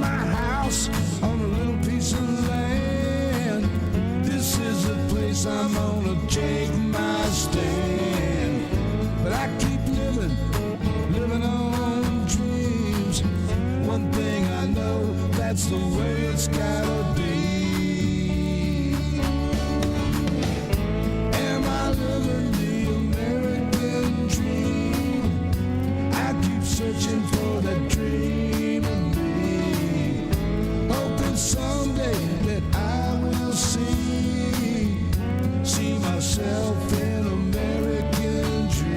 my house on a little piece of land. This is the place I'm gonna take my stand. But I keep living on dreams. One thing I know, that's the way it's gotta be. Am I living the American dream? I keep searching for that dream in me, hoping someday that I will see myself in American dream.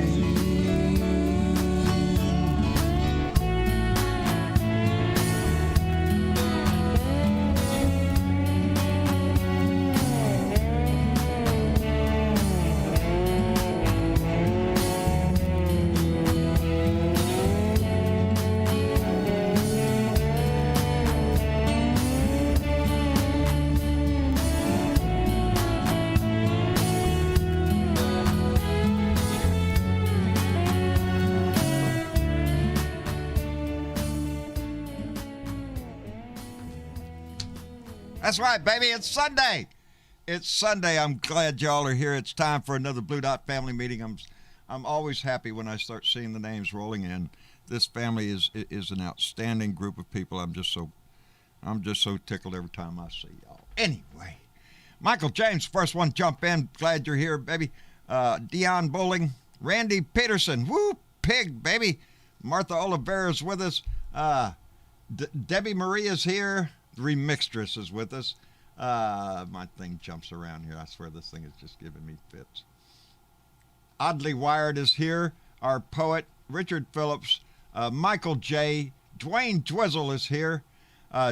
That's right, baby. It's Sunday. It's Sunday. I'm glad y'all are here. It's time for another Blue Dot family meeting. I'm always happy when I start seeing the names rolling in. This family is an outstanding group of people. I'm just so tickled every time I see y'all. Anyway, Michael James, first one jump in. Glad you're here, baby. Dion Bowling, Randy Peterson, woo, pig, baby. Martha Oliveira's with us. Debbie Maria's here. Remixtress is with us. My thing jumps around here. I swear this thing is just giving me fits. Oddly Wired is here. Our poet, Richard Phillips. Michael J. Dwayne Dwizzle is here.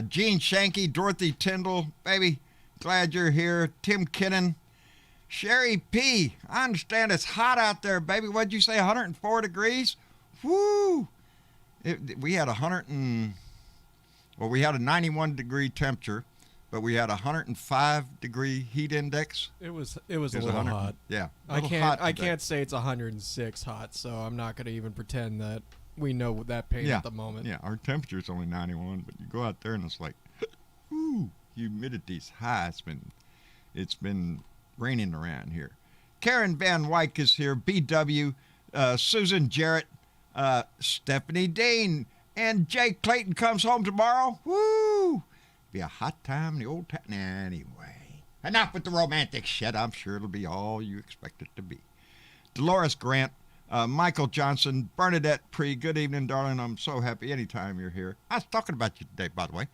Gene Shanky, Dorothy Tyndall, baby, glad you're here. Tim Kinnan. Sherry P. I understand it's hot out there, baby. What'd you say, 104 degrees? Woo! We had we had a 91 degree temperature, but we had a 105 degree heat index. It was a little hot. Yeah. I can't say it's 106 hot, so I'm not going to even pretend that we know that pain at the moment. Yeah, our temperature's only 91, but you go out there and it's like, ooh, humidity's high. It's been raining around here. Karen Van Wyck is here. BW, Susan Jarrett, Stephanie Dean, and Jake Clayton comes home tomorrow. Woo! Be a hot time in the old town. Anyway, enough with the romantic shit. I'm sure it'll be all you expect it to be. Dolores Grant, Michael Johnson, Bernadette Pree. Good evening, darling. I'm so happy anytime you're here. I was talking about you today, by the way.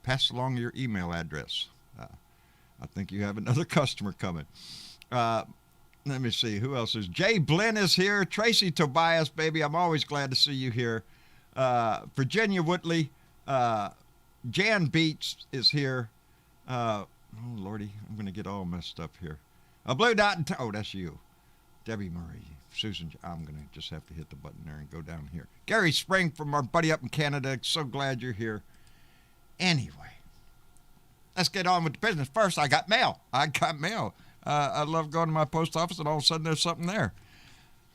Pass along your email address. I think you have another customer coming. Let me see. Who else is? Jay Blinn is here. Tracy Tobias, baby. I'm always glad to see you here. Virginia Whitley, Jan Beach is here. Oh, Lordy, I'm going to get all messed up here. Blue Dot, oh, that's you. Debbie Murray, Susan, I'm going to just have to hit the button there and go down here. Gary Spring from our buddy up in Canada, so glad you're here. Anyway, let's get on with the business. First, I got mail. I love going to my post office and all of a sudden there's something there.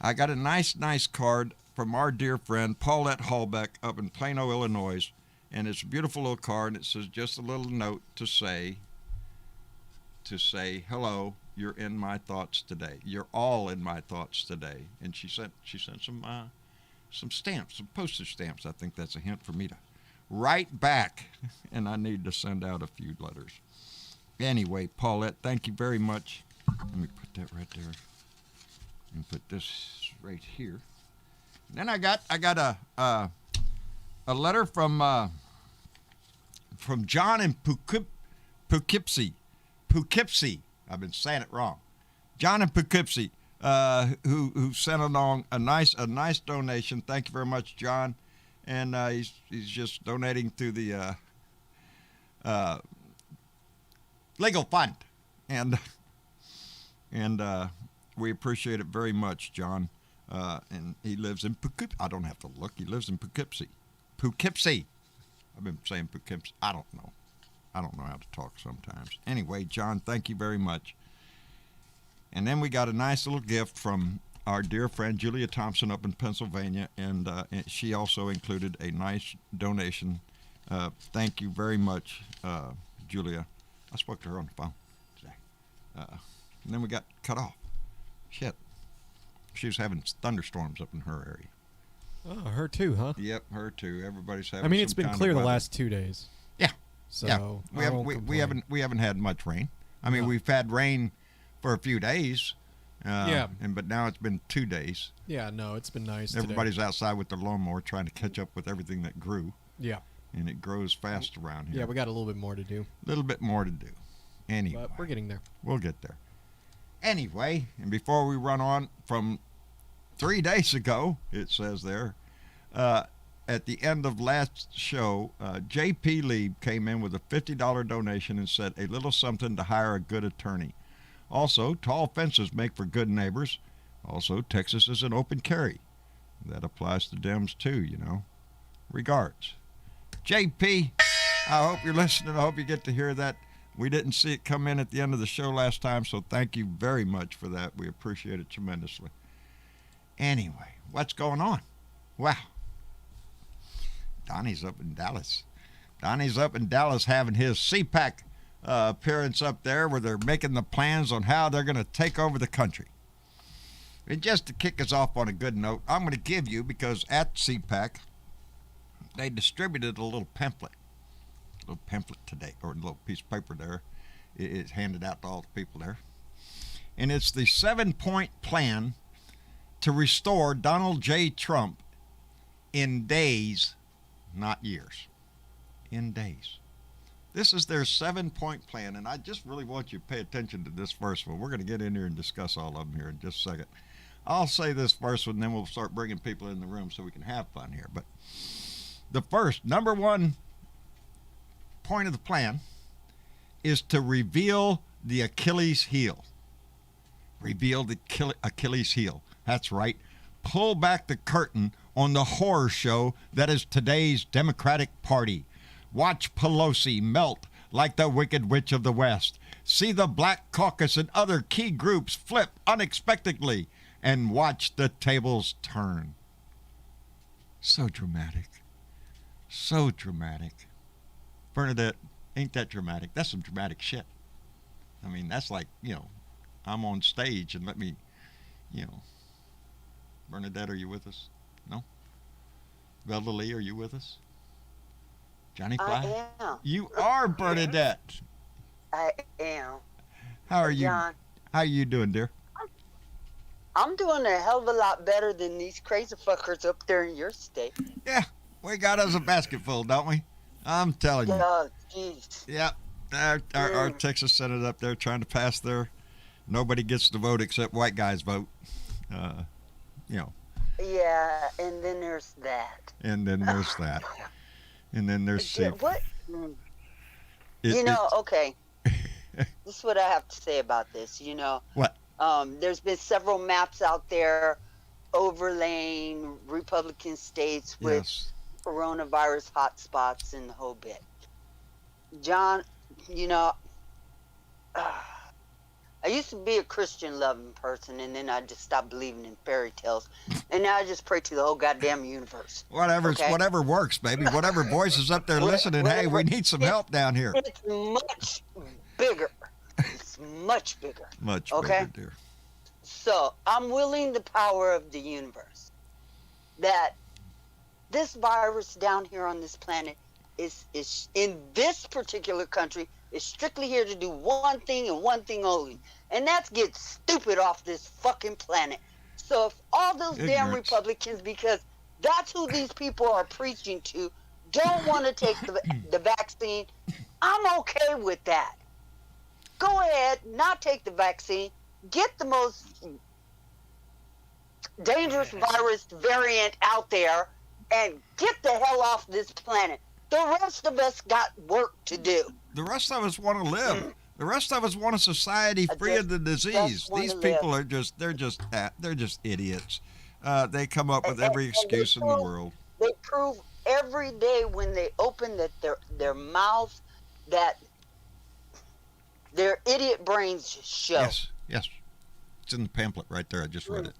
I got a nice card from our dear friend Paulette Hallbeck up in Plano, Illinois, and it's a beautiful little card. It says just a little note to say hello. You're in my thoughts today. You're all in my thoughts today. And she sent some stamps, some postage stamps. I think that's a hint for me to write back, and I need to send out a few letters. Anyway, Paulette, thank you very much. Let me put that right there, and put this right here. Then I got a letter from John in Poughkeepsie. I've been saying it wrong. John in Poughkeepsie, who sent along a nice donation. Thank you very much, John. And he's just donating to the legal fund, and we appreciate it very much, John. And he lives in Poughkeepsie. I don't have to look. He lives in Poughkeepsie. I've been saying Poughkeepsie. I don't know how to talk sometimes. Anyway, John, thank you very much. And then we got a nice little gift from our dear friend Julia Thompson up in Pennsylvania, and she also included a nice donation Thank you very much, Julia. I spoke to her on the phone today. And then we got cut off. Shit. She was having thunderstorms up in her area. Oh, her too, huh? Yep, her too. Everybody's having. I mean, some it's been kind of clear the weather. last 2 days. Yeah. So yeah. I won't complain. We haven't had much rain. I mean, we've had rain for a few days. But now it's been 2 days. Yeah, no, it's been nice. Everybody's outside with their lawnmower trying to catch up with everything that grew. Yeah. And it grows fast around here. Yeah, we got a little bit more to do. A little bit more to do. Anyway. But we're getting there. We'll get there. Anyway, and before we run on from 3 days ago, it says there, at the end of last show, J.P. Lieb came in with a $50 donation and said a little something to hire a good attorney. Also, tall fences make for good neighbors. Also, Texas is an open carry. That applies to Dems too, you know. Regards. JP, I hope you're listening. I hope you get to hear that. We didn't see it come in at the end of the show last time, so thank you very much for that. We appreciate it tremendously. Anyway, what's going on? Wow. Donnie's up in Dallas. Donnie's up in Dallas having his CPAC appearance up there where they're making the plans on how they're going to take over the country. And just to kick us off on a good note, I'm going to give you, because at CPAC, they distributed a little pamphlet today, or a little piece of paper there. It's handed out to all the people there. And it's the 7-point plan to restore Donald J. Trump in days, not years. In days. This is their 7-point plan, and I just really want you to pay attention to this first one. We're going to get in here and discuss all of them here in just a second. I'll say this first one, then we'll start bringing people in the room so we can have fun here. But the first, number one point of the plan is to reveal the Achilles heel. Reveal the Achilles heel. That's right. Pull back the curtain on the horror show that is today's Democratic Party. Watch Pelosi melt like the Wicked Witch of the West. See the Black Caucus and other key groups flip unexpectedly, and watch the tables turn. So dramatic. So dramatic. Bernadette, ain't that dramatic? That's some dramatic shit. I mean, that's like, I'm on stage and let me, Bernadette, are you with us? No? Velda Lee, are you with us? Johnny Fly? I am. You are Bernadette. I am. How are you? John, How are you doing, dear? I'm doing a hell of a lot better than these crazy fuckers up there in your state. Yeah, we got us a basket full, don't we? I'm telling you. Oh, jeez. Yep. Our Texas Senate up there trying to pass their nobody gets to vote except white guys vote. Yeah, and then there's that. And then there's that. And then there's What? Okay. This is what I have to say about this. What? There's been several maps out there overlaying Republican states with coronavirus hotspots and the whole bit. John, I used to be a Christian-loving person, and then I just stopped believing in fairy tales, and now I just pray to the whole goddamn universe. Whatever works, baby. Whatever voice is up there listening. Hey, we need some help down here. It's much bigger. It's much bigger. Much bigger, dear. So I'm willing the power of the universe that this virus down here on this planet is in this particular country is strictly here to do one thing and one thing only, and that's get stupid off this fucking planet. So if all those damn Republicans, because that's who these people are preaching to, don't want to take the vaccine, I'm okay with that. Go ahead, not take the vaccine, get the most dangerous virus variant out there, and get the hell off this planet. The rest of us got work to do. The rest of us want to live. The rest of us want a society free of the disease. These people are they're just idiots. They come up with every excuse in the world. They prove every day when they open their mouths that their idiot brains show. Yes. It's in the pamphlet right there. I just read it.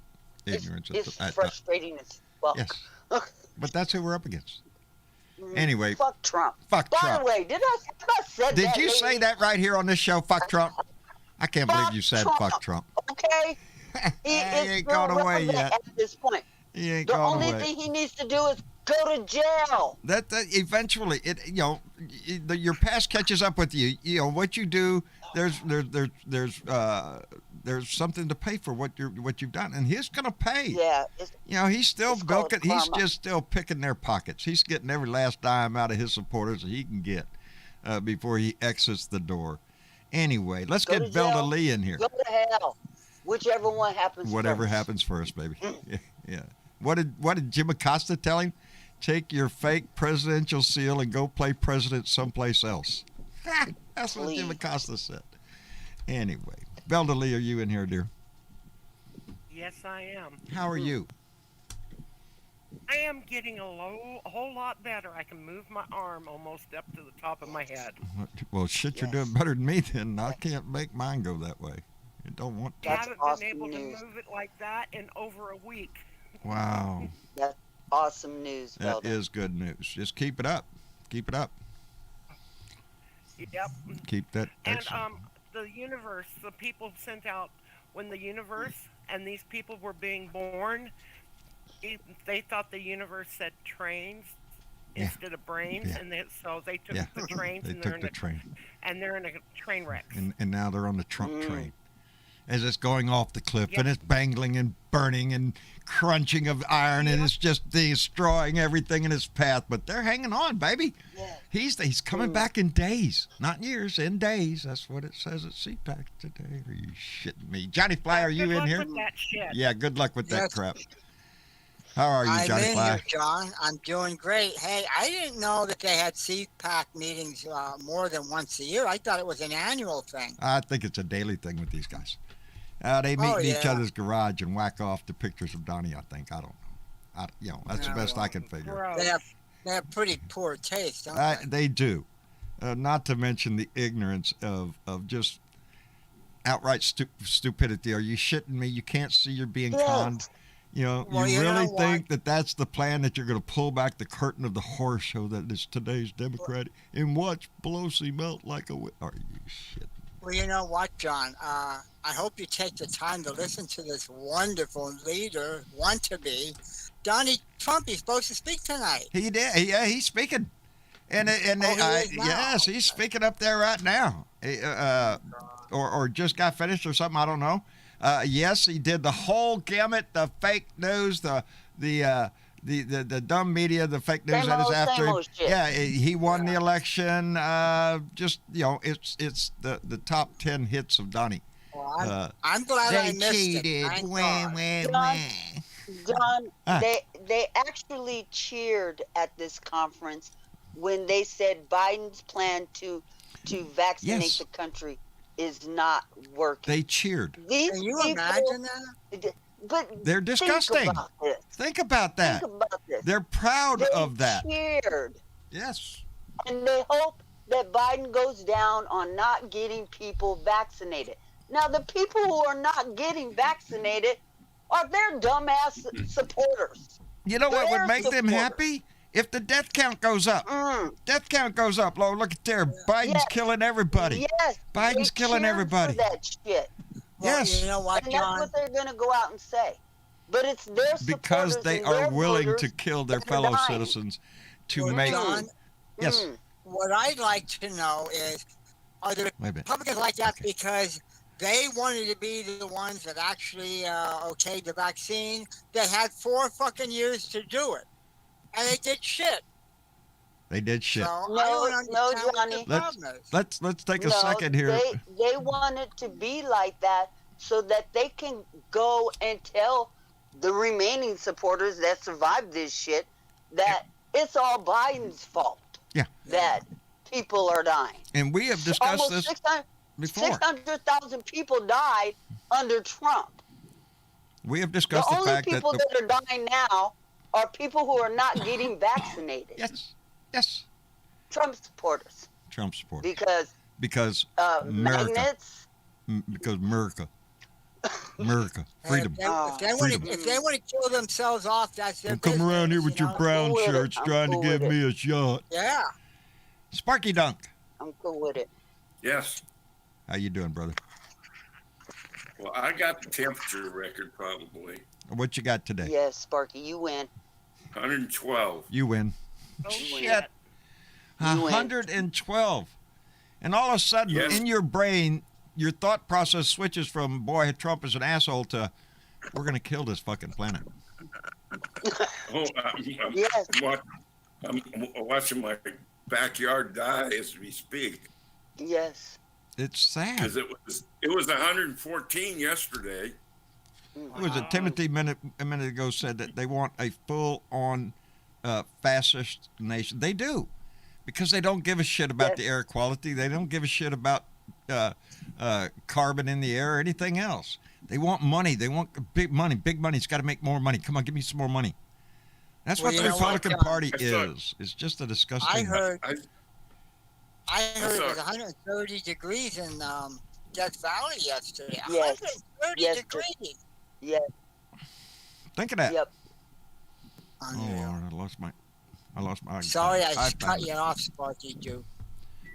It's frustrating as fuck. Yes. But that's who we're up against. Anyway, fuck Trump. Fuck By Trump. the way, did I say Did that? you say that right here on this show? Fuck Trump. I can't believe you said fuck Trump. Okay. He It's ain't gone away yet. At this point. He ain't The gone only away. thing he needs to do is go to jail. That eventually, your past catches up with you. You know what you do. There's something to pay for what you've done, and he's gonna pay. Yeah. He's still it's milking. called He's karma. just still picking their pockets. He's getting every last dime out of his supporters that he can get before he exits the door. Anyway, let's Go get to jail. Velda Lee in here. Go to hell. Whichever one happens Whatever first. happens first, baby. Yeah. What did Jim Acosta tell him? Take your fake presidential seal and go play president someplace else. That's what Jim Please. Acosta said. Anyway, Velda Lee, are you in here, dear? Yes, I am. How are you? I am getting a whole lot better. I can move my arm almost up to the top of my head. Well, shit, you're doing better than me then. I can't make mine go that way. I don't want to. I That's haven't awesome been able news. to move it like that in over a week. Wow. That's awesome news, That Velda. is good news. Just keep it up. Keep it up. Yep. Keep that. And Excellent. the universe, the people sent out when the universe and these people were being born, they thought the universe said trains Yeah. instead of brains, Yeah. and so they took Yeah. the trains They and they're took in the train. and they're in a train wreck. And now they're on the Trump Mm. train. As it's going off the cliff, Yep. and it's bangling and burning and crunching of iron, and it's just destroying everything in its path. But they're hanging on, baby. Yeah. He's coming back in days, not years, in days. That's what it says at CPAC today. Are you shitting me? Johnny Fly, are you Good in luck here? with that shit. Yeah, good luck with that Yes. crap. How are you, I'm Johnny in Fly? here, John. I'm doing great. Hey, I didn't know that they had CPAC meetings more than once a year. I thought it was an annual thing. I think it's a daily thing with these guys. They meet in each yeah. other's garage and whack off the pictures of Donnie, I think. I don't know. That's the Yeah, best I well, can figure. Gross. They have pretty poor taste, don't they? They do. Not to mention the ignorance of just outright stupidity. Are you shitting me? You can't see you're being Yes. conned. Well, you you know really what? think that that's the plan, that you're going to pull back the curtain of the horror show that is today's Democratic and watch Pelosi melt like a Are you shitting? Well, you know what, John? I hope you take the time to listen to this wonderful leader, want-to-be, Donnie Trump. He's supposed to speak tonight. He did. Yeah, he's speaking. And he is now? yes, he's speaking up there right now. Or just got finished or something. I don't know. Yes, he did the whole gamut, the fake news, the dumb media, the fake news Same that is old, after same him. old shit. Yeah, he won the election. It's the top 10 hits of Donnie. Well, I'm glad I missed it. Thank God. John, Ah. they actually cheered at this conference when they said Biden's plan to vaccinate Yes. the country is not working. They cheered. These Can you people- imagine that? But They're disgusting. Think about this. Think about that. Think about this. They're proud They of that. cheered, Yes. and they hope that Biden goes down on not getting people vaccinated. Now, the people who are not getting vaccinated are their dumbass supporters. You know what They're would make them supporters. happy? If the death count goes up. Mm. Death count goes up. Look at there. Biden's Yes. killing everybody. Yes, Biden's they killing cheered everybody. For that shit, Well, Yes. you know what, and that's John? what they're gonna go out and say. But it's their Because supporters they and are their willing voters to kill their that are fellow dying. citizens to Well, make. John, Yes. Mm. what I'd like to know is, are the Wait a minute. Republicans like that Okay. because they wanted to be the ones that actually okayed the vaccine? They had 4 fucking years to do it, and they did shit. They did shit. So I No, don't understand no, what Johnny. the problem is. Let's take a No, second here. They want it to be like that so that they can go and tell the remaining supporters that survived this shit that it's all Biden's fault. Yeah. That people are dying. And we have discussed Almost this 600 before. 600,000 people died under Trump. We have The discussed the only fact that people the, that are dying now are people who are not getting vaccinated. yes, Trump supporters. Trump support Because because America, magnets, because America. America, freedom. If they want to kill themselves off, that's their Don't come business, around here with your brown cool with it. shirts I'm trying cool to give with me a shot. Yeah. Sparky Dunk, I'm cool with it. Yes. how you doing, brother? Well, I got the temperature record probably. What you got today? Yes, Sparky, you win. 112. You win. Oh, Shit. shit. You win. 112. And all of a sudden, Yes. in your brain, your thought process switches from, boy, Trump is an asshole, to, we're going to kill this fucking planet. Oh, Yes. I'm watching my backyard die as we speak. Yes. It's sad. Because it was 114 yesterday. It was Timothy a minute ago said that they want a full-on fascist nation. They do, because they don't give a shit about the air quality. They don't give a shit about carbon in the air or anything else. They want money. They want big money. Big money's got to make more money. Come on, give me some more money. That's Well, what the you know what, Republican John? Party I thought- is. It's just a disgusting. I heard I it was saw- 130 degrees in Death Valley yesterday. Yes. 130 Yes, degrees. Yes. Think of that. Yep. Oh, Unreal. Lord, I lost my. Sorry, I found cut it. you off, Sparky, too.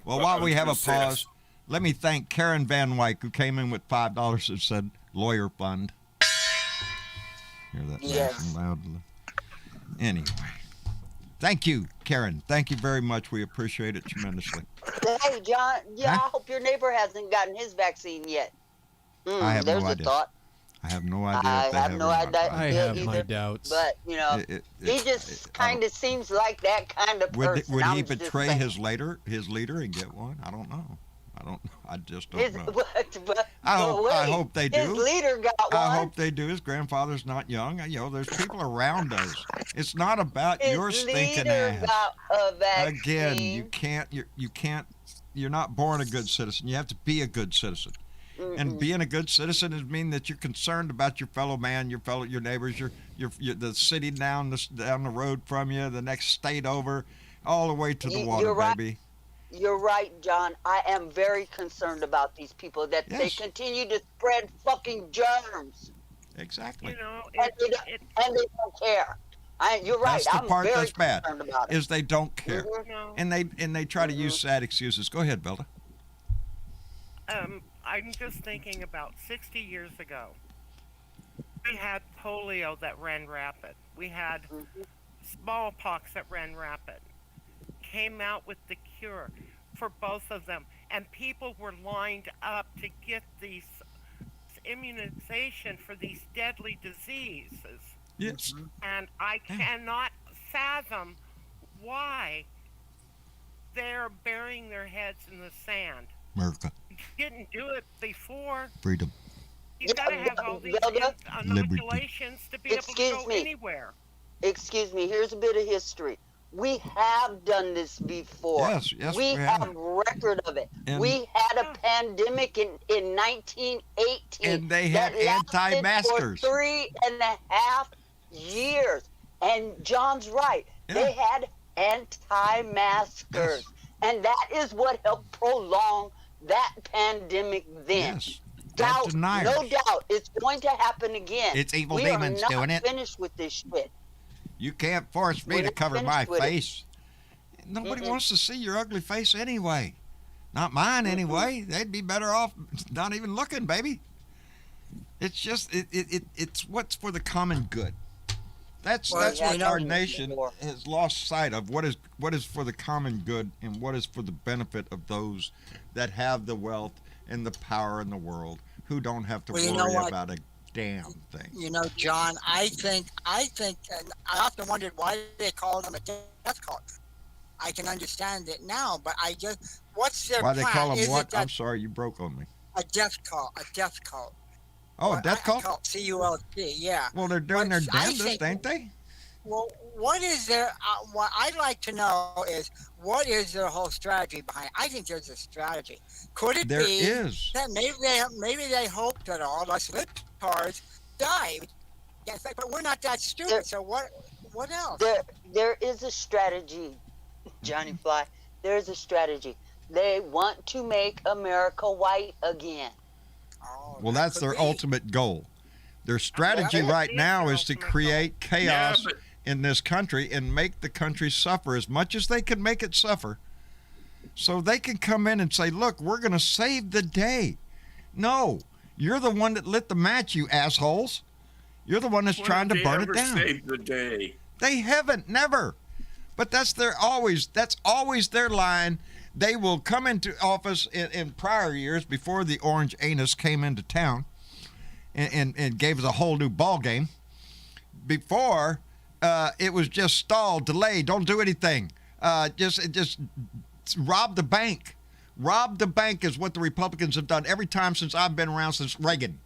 Well, Well, while I we was have a gonna say, pause, let me thank Karen Van Wyck, who came in with $5 and said lawyer fund. Hear that Yes. nice and loudly. Anyway, thank you, Karen. Thank you very much. We appreciate it tremendously. Hey, John. Yeah, Huh? I hope your neighbor hasn't gotten his vaccine yet. I have no there's a idea. thought. I have no idea. I if they have have no or not. idea. I Yeah, have my either. doubts. But he just kind of seems like that kind of person. Would he I'm just betray saying. his leader, and get one? I don't know. I just don't His, know. but I wait, hope they His do. leader got one. I hope they do. His grandfather's not young. There's people around us. It's not about His your stinking leader ass. got a vaccine. Again, you can't. You're not born a good citizen. You have to be a good citizen. And being a good citizen is mean that you're concerned about your fellow man, your neighbors, your the city down the road from you, the next state over, all the way to the water, You're right. baby. You're right, John. I am very concerned about these people that they Yes. continue to spread fucking germs, Exactly. You know, and they don't care. You're right. That's the I'm part very that's bad, concerned about it. is they don't care, Mhm. no. and they try to use sad excuses. Go ahead, Belda. I'm just thinking about 60 years ago. We had polio that ran rapid. We had smallpox that ran rapid. Came out with the cure for both of them, and people were lined up to get these immunization for these deadly diseases. Yes. And I cannot fathom why they're burying their heads in the sand. America, You didn't do it before. freedom. You gotta have all these Zelda? inoculations to be able to Excuse go me. anywhere. Excuse me. Here's a bit of history. We have done this before. Yes, we we have. have record of it. And- we had a pandemic in 1918. And they had that lasted anti-maskers. for 3.5 years. And John's right. Yeah. They had anti-maskers. Yes. And that is what helped prolong that pandemic then. Yes. That deniers. No doubt, it's going to happen again. It's evil we demons are not doing it. finished with this shit. You can't force me We're to not cover finished my with it. face. Nobody wants to see your ugly face anyway. Not mine anyway. They'd be better off not even looking, baby. It's just it's what's for the common good. That's Well, that's yeah, what you know- our nation has lost sight of. What is for the common good, and what is for the benefit of those that have the wealth and the power in the world, who don't have to Well, you know worry what? about a damn thing. You know, John, I think, and I often wondered why they called them a death cult. I can understand it now, but what's their Why plan? they call them Is what? it that I'm sorry, you broke on me. a death cult? Oh, Well, a death cult? C-U-L-T, yeah. Well, they're doing their I damnedest, think- ain't they? Well, what is their? What I'd like to know is what is their whole strategy behind it? I think there's a strategy. Could it There be is. that maybe they hope that all us libtards die? Yes, but we're not that stupid. There- So what else? There is a strategy, Johnny Fly. There's a strategy. They want to make America white again. Oh, Well, that's their ultimate goal. Their strategy right now is to create chaos in this country and make the country suffer as much as they can make it suffer, so they can come in and say, look, we're going to save the day. No, you're the one that lit the match, you assholes. You're the one that's trying to burn it down. Save the day. They haven't, never. But that's always their line. They will come into office in prior years, before the orange anus came into town and gave us a whole new ball game. Before, it was just stall, delay, don't do anything. Just rob the bank. Rob the bank is what the Republicans have done every time since I've been around, since Reagan.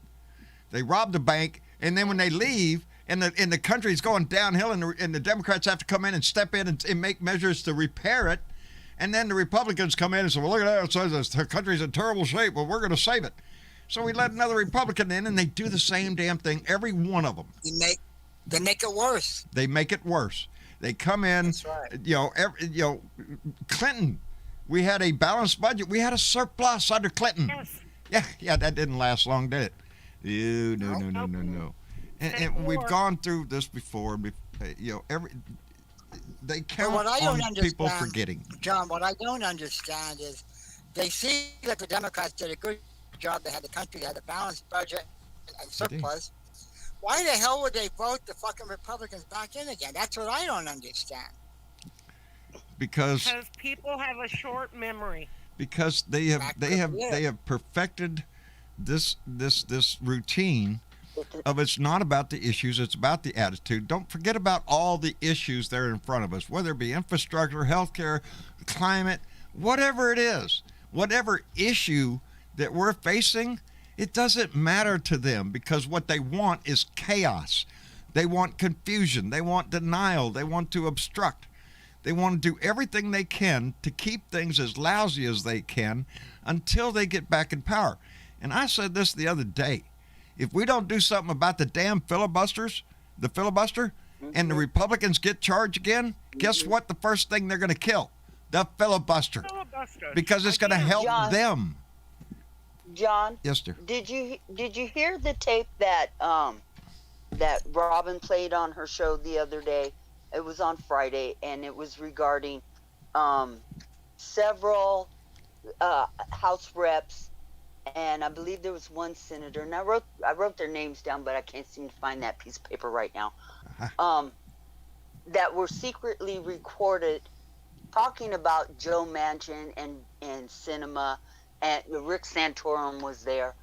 They rob the bank, and then when they leave, and the country's going downhill, and the Democrats have to come in and step in and make measures to repair it, and then the Republicans come in and say, well, look at that, it says the country's in terrible shape, well, we're going to save it. So we let another Republican in, and they do the same damn thing, every one of them. They make it worse. They make it worse. They come in, That's right. Clinton, we had a balanced budget. We had a surplus under Clinton. Yes. Yeah, that didn't last long, did it? No. And we've gone through this before. They count on people forgetting. John, what I don't understand is they see that the Democrats did a good job. They had the country, they had a balanced budget and surplus. Why the hell would they vote the fucking Republicans back in again? That's what I don't understand. Because people have a short memory. Because they have perfected this routine of, it's not about the issues, it's about the attitude. Don't forget about all the issues that are in front of us, whether it be infrastructure, healthcare, climate, whatever it is, whatever issue that we're facing, it doesn't matter to them, because what they want is chaos. They want confusion. They want denial. They want to obstruct. They want to do everything they can to keep things as lousy as they can until they get back in power. And I said this the other day. If we don't do something about the damn filibuster, and the Republicans get charged again, guess what? The first thing they're going to kill? The filibuster. Because it's going to help them. John? Yes, dear. Did you hear the tape that that Robin played on her show the other day? It was on Friday, and it was regarding several House reps, and I believe there was one senator. And I wrote their names down, but I can't seem to find that piece of paper right now. That were secretly recorded talking about Joe Manchin and Sinema, and Rick Santorum was there.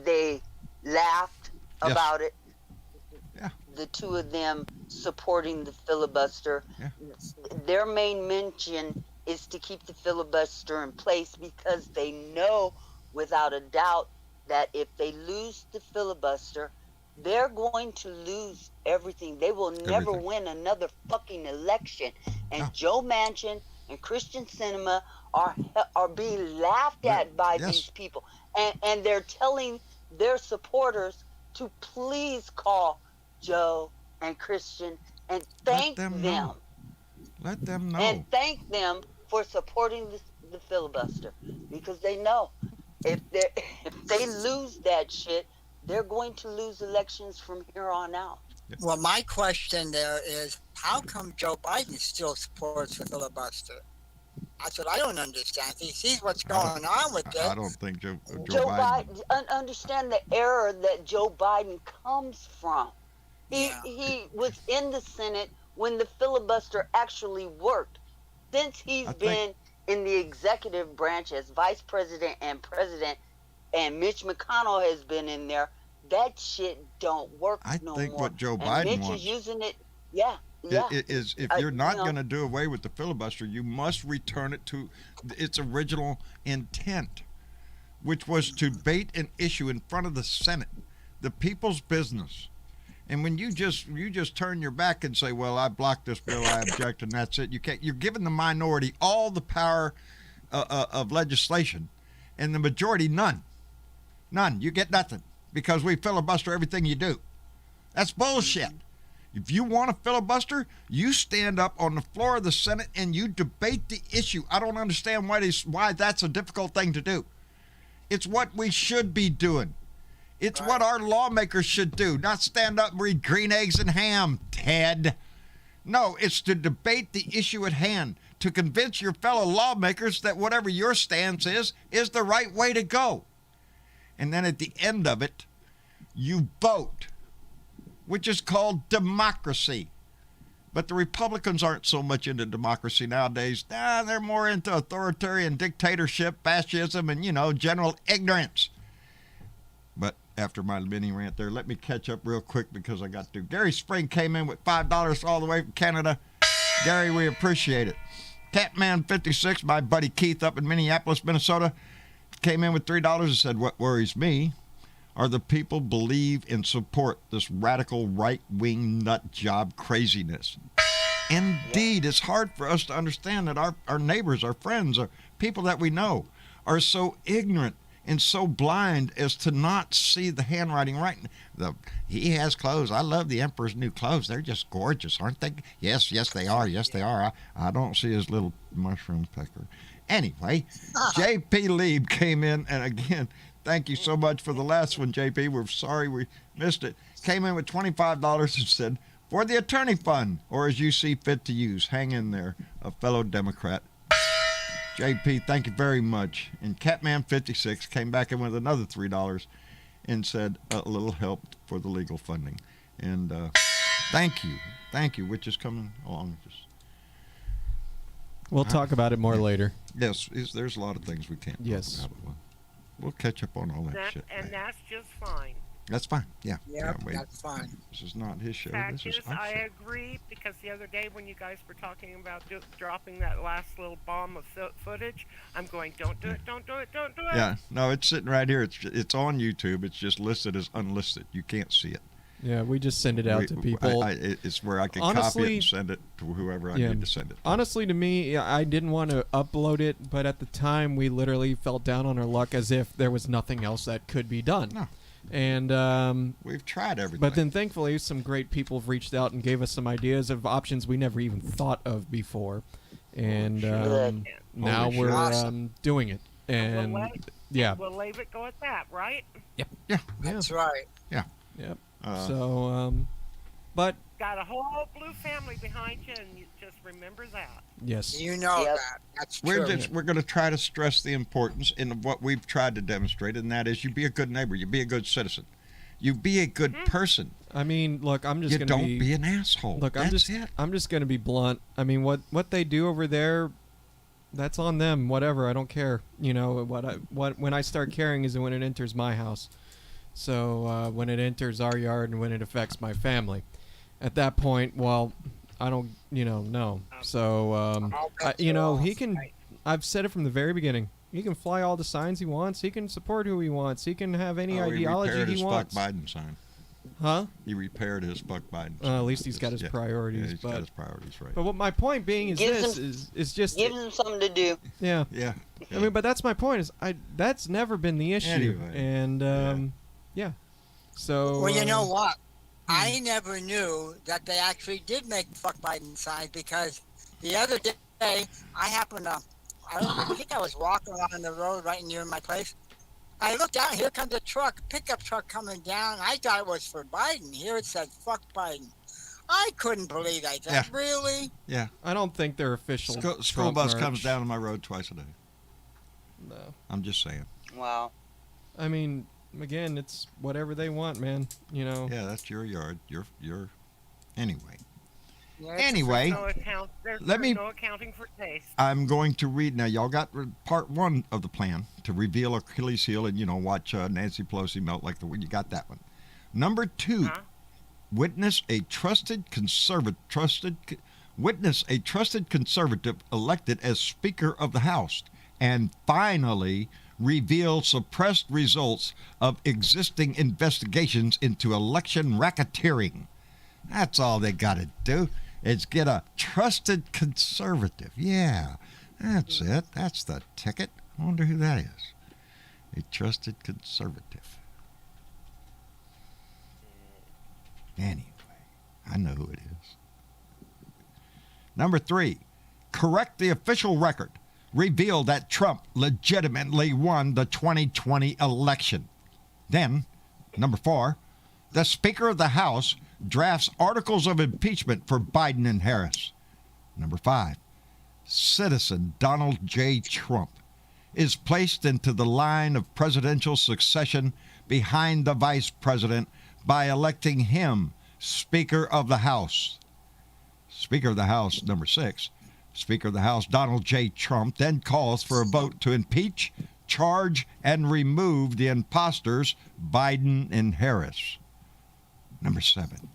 They laughed about it. Yeah. The two of them supporting the filibuster. Yeah. Their main mention is to keep the filibuster in place because they know without a doubt that if they lose the filibuster, they're going to lose everything. They will never win another fucking election. And Joe Manchin and Christian Sinema are being laughed at by these people. And they're telling their supporters to please call Joe and Christian and thank them. Let them know. And thank them for supporting the filibuster, because they know if they lose that shit, they're going to lose elections from here on out. Well, my question there is, how come Joe Biden still supports the filibuster? That's what I don't understand. He sees what's going on with it. I don't think Joe Biden understand the error that Joe Biden comes from. He was in the Senate when the filibuster actually worked. Since he's been in the executive branch as vice president and president, and Mitch McConnell has been in there, that shit don't work no more. I think what Joe and Biden Mitch wants is using it. Is if you're not going to do away with the filibuster, you must return it to its original intent, which was to bait an issue in front of the Senate, the people's business. And when you just turn your back and say, well, I blocked this bill, I object, and that's it. You're giving the minority all the power of legislation, and the majority none. You get nothing, because we filibuster everything you do. That's bullshit. If you want a filibuster, you stand up on the floor of the Senate and you debate the issue. I don't understand why that's a difficult thing to do. It's what we should be doing. It's what our lawmakers should do, not stand up and read green eggs and ham, Ted. No, it's to debate the issue at hand, to convince your fellow lawmakers that whatever your stance is the right way to go. And then at the end of it, you vote, which is called democracy. But the Republicans aren't so much into democracy nowadays. They're more into authoritarian dictatorship, fascism, and, general ignorance. But after my mini rant there, let me catch up real quick because I got to. Gary Spring came in with $5 all the way from Canada. Gary, we appreciate it. Catman56, my buddy Keith up in Minneapolis, Minnesota, came in with $3 and said, what worries me are the people believe and support this radical right-wing nut job craziness. Indeed, it's hard for us to understand that our neighbors, our friends, our people that we know are so ignorant and so blind as to not see the handwriting right. He has clothes. I love the Emperor's new clothes. They're just gorgeous, aren't they? Yes, they are. Yes, they are. I don't see his little mushroom pecker. Anyway, J.P. Lieb came in, and again, thank you so much for the last one, J.P. We're sorry we missed it. Came in with $25 and said, for the attorney fund, or as you see fit to use. Hang in there, a fellow Democrat. JP, thank you very much. And Catman56 came back in with another $3 and said a little help for the legal funding. And thank you, which is coming along. We'll talk about it more later. Yes, there's a lot of things we can't talk about. We'll catch up on all that shit. And that's just fine. That's fine. Yeah. That's fine. This is not his show. Fact This is our I show. agree, because the other day when you guys were talking about dropping that last little bomb of footage, I'm going, don't do it, don't do it, don't do it. Yeah. No, it's sitting right here. It's on YouTube. It's just listed as unlisted. You can't see it. Yeah, we just send it out to people. It's where I can Honestly, copy it and send it to whoever I need to send it to. Honestly, to me, I didn't want to upload it, but at the time, we literally fell down on our luck as if there was nothing else that could be done. No. And we've tried everything. But then thankfully some great people have reached out and gave us some ideas of options we never even thought of before. And now we're doing it. And we'll leave it go at that, right? Yep. Yeah. That's right. Yeah. Yep. But got a whole blue family behind you, and you just remember that. Yes. You know that. That's true. We're going to try to stress the importance in what we've tried to demonstrate, and that is you be a good neighbor, you be a good citizen, you be a good person. I mean, look, I'm just going to don't be an asshole. Look, I'm just going to be blunt. I mean, what they do over there, that's on them. Whatever, I don't care. You know when I start caring is when it enters my house. So when it enters our yard and when it affects my family. At that point, well, I don't, no. So, he can, I've said it from the very beginning. He can fly all the signs he wants. He can support who he wants. He can have any ideology he wants. He repaired his Fuck Biden sign. Huh? He repaired his Fuck Biden sign. At least he's got his priorities. Yeah, he's got his priorities right. But what my point being is is just... Give him something to do. Yeah. Yeah. I mean, but that's my point. Is that's never been the issue. Anyway. And, yeah. So... Well, you know what? I never knew that they actually did make the Fuck Biden sign, because the other day I think I was walking along the road right near my place. I looked out, here comes a pickup truck coming down. I thought it was for Biden. Here it said Fuck Biden. I couldn't believe that. Yeah. Really? Yeah. I don't think they're official. School bus comes down on my road twice a day. No. I'm just saying. Wow. I mean, again, it's whatever they want, man. Yeah, that's your yard. Your anyway. Yeah, Anyway, There's let me. no accounting for taste. I'm going to read now. Y'all got part one of the plan to reveal Achilles' heel and watch Nancy Pelosi melt like the wind. You got that one. Number 2, witness a trusted conservative elected as Speaker of the House, and finally reveal suppressed results of existing investigations into election racketeering. That's all they got to do. Is get a trusted conservative. Yeah, that's it. That's the ticket. I wonder who that is. A trusted conservative. Anyway, I know who it is. Number 3, correct the official record revealed that Trump legitimately won the 2020 election. Then, number 4, the Speaker of the House drafts articles of impeachment for Biden and Harris. Number 5, citizen Donald J. Trump is placed into the line of presidential succession behind the vice president by electing him Speaker of the House. Speaker of the House, number 6, Speaker of the House Donald J. Trump then calls for a vote to impeach, charge, and remove the imposters Biden and Harris. Number 7,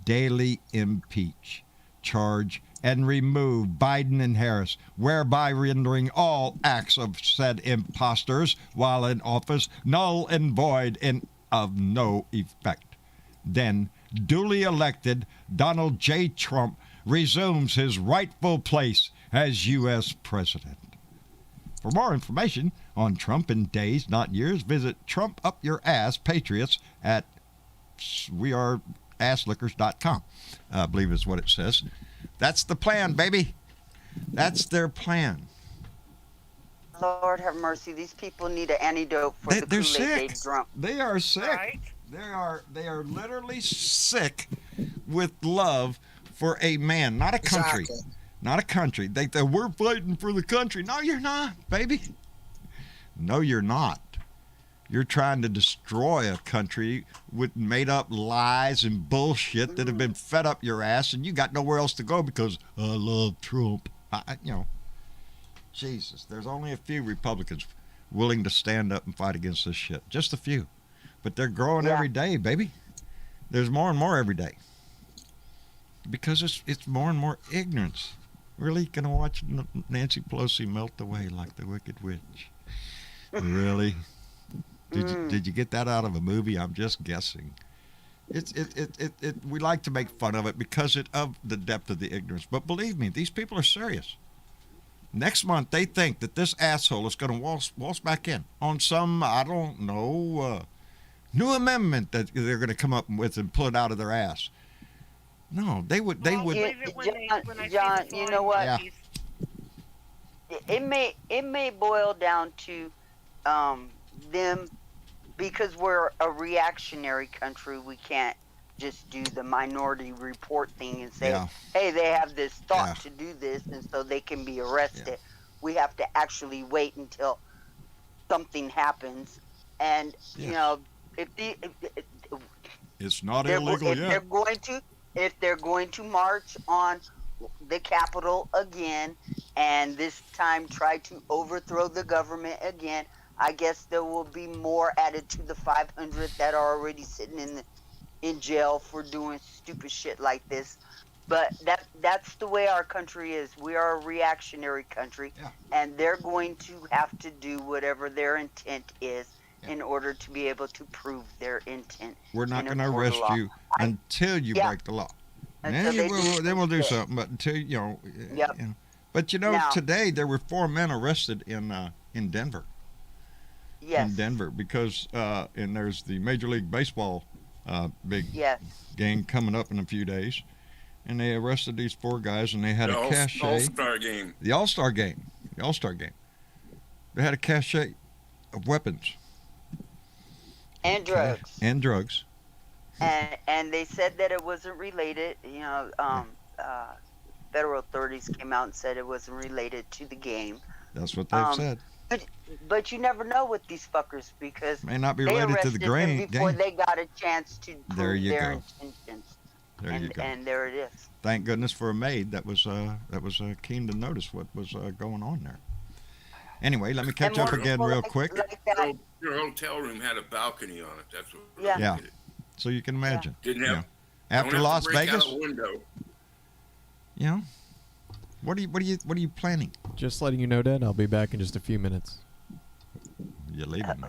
daily impeach, charge, and remove Biden and Harris, whereby rendering all acts of said impostors while in office null and void and of no effect. Then, duly elected, Donald J. Trump resumes his rightful place as U.S. President. For more information on Trump in days, not years, visit Trump Up Your Ass Patriots at weareasslickers.com. I believe is what it says. That's the plan, baby. That's their plan. Lord have mercy. These people need an antidote for the They're Kool-Aid sick. they drunk. They are sick. Right? They are literally sick with love for a man, not a country. Exactly. Not a country. We're fighting for the country. No, you're not, baby. No, you're not. You're trying to destroy a country with made up lies and bullshit that have been fed up your ass, and you got nowhere else to go because I love Trump. Jesus, there's only a few Republicans willing to stand up and fight against this shit. Just a few. But they're growing every day, baby. There's more and more every day. Because it's more and more ignorance. Really gonna watch Nancy Pelosi melt away like the Wicked Witch? Really? Did you get that out of a movie? I'm just guessing. We like to make fun of it because of the depth of the ignorance. But believe me, these people are serious. Next month, they think that this asshole is going to waltz back in on some, I don't know, new amendment that they're going to come up with and pull it out of their ass. No, they would. John, you know what? Yeah. It may boil down to them, because we're a reactionary country. We can't just do the Minority Report thing and say, hey, they have this thought to do this, and so they can be arrested. Yeah. We have to actually wait until something happens. And, you know, it's not illegal yet. If they're going to march on the Capitol again, and this time try to overthrow the government again, I guess there will be more added to the 500 that are already sitting in jail for doing stupid shit like this. But that's the way our country is. We are a reactionary country, and they're going to have to do whatever their intent is in order to be able to prove their intent. We're not going to arrest you until you break the law. Then we'll do something. But until you know. But you know, today there were 4 men arrested in Denver. Yes. In Denver, because and there's the Major League Baseball big game coming up in a few days, and they arrested these 4 guys, and they had a cache. All-Star game. The All-Star game. The All-Star game. They had a cache of weapons. And drugs. And drugs. And they said that it wasn't related. You know, federal authorities came out and said it wasn't related to the game. That's what they've said. But you never know with these fuckers, because may not be related to the game before they got a chance to prove their intentions. There you go. And there it is. Thank goodness for a maid that was keen to notice what was going on there. Anyway, let me catch up again real quick. Your hotel room had a balcony on it. That's what. Yeah. So you can imagine. Didn't have. After Las Vegas. Yeah. What are you planning? Just letting you know, Dad, I'll be back in just a few minutes. You're leaving me.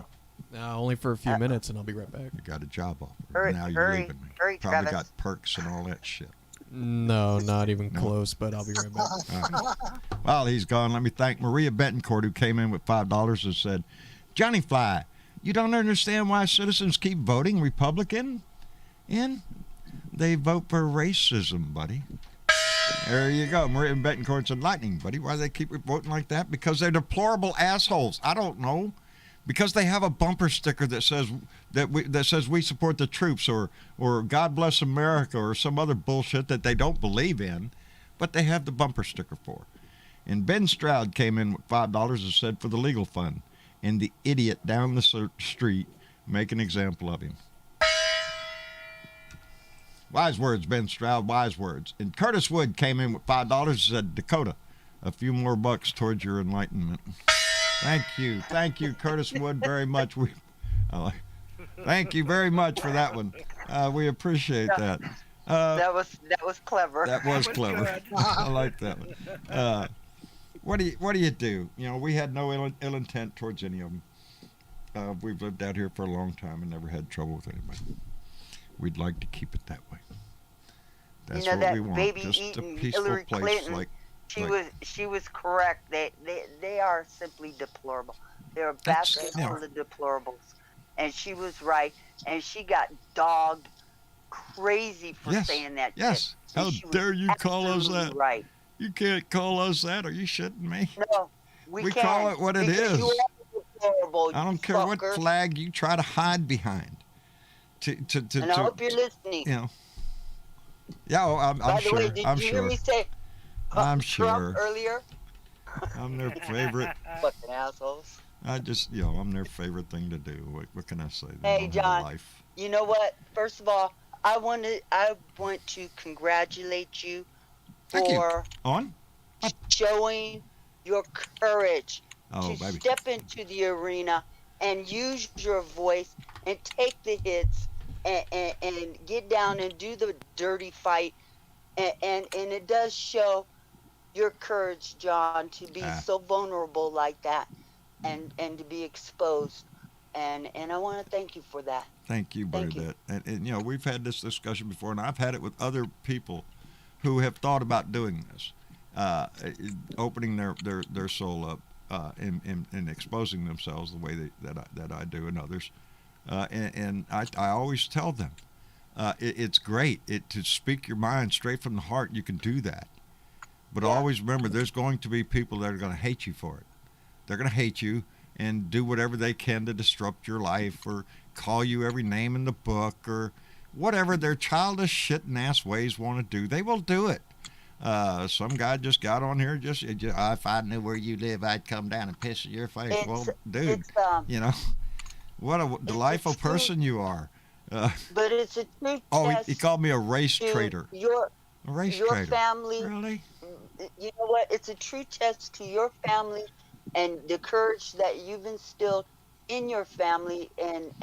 Only for a few minutes, and I'll be right back. You got a job offer. Now you're leaving me. Hurry, Probably Travis. got perks and all that shit. No, not even close, but I'll be right back. Right. While he's gone, let me thank Maria Betancourt, who came in with $5 and said, Johnny Fly, you don't understand why citizens keep voting Republican? They vote for racism, buddy. There you go. Maria Betancourt's enlightening, buddy. Why do they keep voting like that? Because they're deplorable assholes. I don't know. Because they have a bumper sticker that says we support the troops or God bless America or some other bullshit that they don't believe in, but they have the bumper sticker for. And Ben Stroud came in with $5 and said for the legal fund, and the idiot down the street make an example of him. Wise words, Ben Stroud, wise words. And Curtis Wood came in with $5 and said, Dakota, a few more bucks towards your enlightenment. Thank you, Curtis Wood, very much. Thank you very much for that one. We appreciate that. That was clever. That was clever. I like that one. What do you do? You know, we had no ill intent towards any of them. We've lived out here for a long time and never had trouble with anybody. We'd like to keep it that way. That's you know, what that we want. baby Just eating a peaceful Hillary place Clinton, she was correct. They are simply deplorable. They're a basket full of deplorables. And she was right. And she got dogged crazy for saying that Yes. shit. How dare you call us that? Right. You can't call us that. Are you shitting me? No, we can. Call it what it is. You are deplorable, I don't care what flag you try to hide behind. And I hope you're listening. You know. Yeah, I'm By the sure. way, did I'm you sure. hear me say I'm Trump sure. earlier? I'm their favorite. Fucking assholes. I'm their favorite thing to do. What can I say? They Hey, don't have a John. life. You know what? First of all, I want to congratulate you Thank you. for On? showing your courage to baby. step into the arena and use your voice and take the hits and get down and do the dirty fight. And it does show your courage, John, to be so vulnerable like that and to be exposed. And I want to thank you for that. Thank you, Bernadette. And we've had this discussion before, and I've had it with other people who have thought about doing this, opening their soul up and exposing themselves the way that I do and others. And I always tell them, it's great to speak your mind straight from the heart. You can do that. But always remember, there's going to be people that are going to hate you for it. They're going to hate you and do whatever they can to disrupt your life or call you every name in the book or whatever their childish shit and ass ways want to do. They will do it. Some guy just got on here if I knew where you live, I'd come down and piss in your face. Well, dude, what a delightful person you are. But it's a true test. He called me a race traitor. Your traitor. Family. Really? You know what? It's a true test to your family and the courage that you've instilled in your family and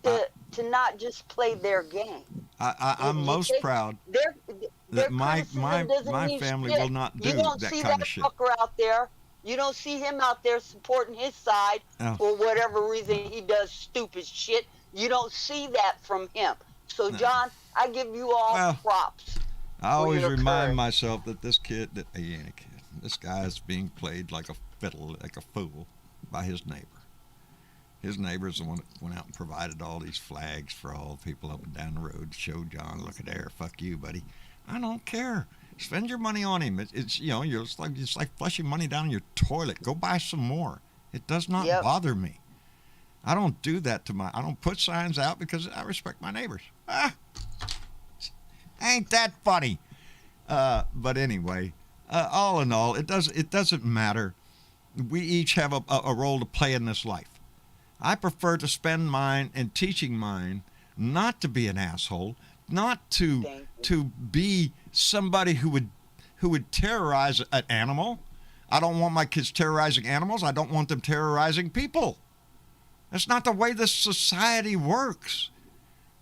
to not just play their game. I'm most proud that my family will not do that kind of shit. You don't see that fucker out there. You don't see him out there supporting his side for whatever reason he does stupid shit. You don't see that from him. So, John, I give you all props. I always remind myself that this kid, he ain't a kid. This guy is being played like a fiddle, like a fool, by his neighbor. His neighbor's the one that went out and provided all these flags for all the people up and down the road to show John, look at there, fuck you, buddy. I don't care. Spend your money on him. It's like flushing money down your toilet. Go buy some more. It does not bother me. I don't do that I don't put signs out because I respect my neighbors. Ain't that funny? But anyway, all in all, it doesn't matter. We each have a role to play in this life. I prefer to spend mine and teaching mine not to be an asshole, not to be somebody who would terrorize an animal. I don't want my kids terrorizing animals. I don't want them terrorizing people. That's not the way this society works.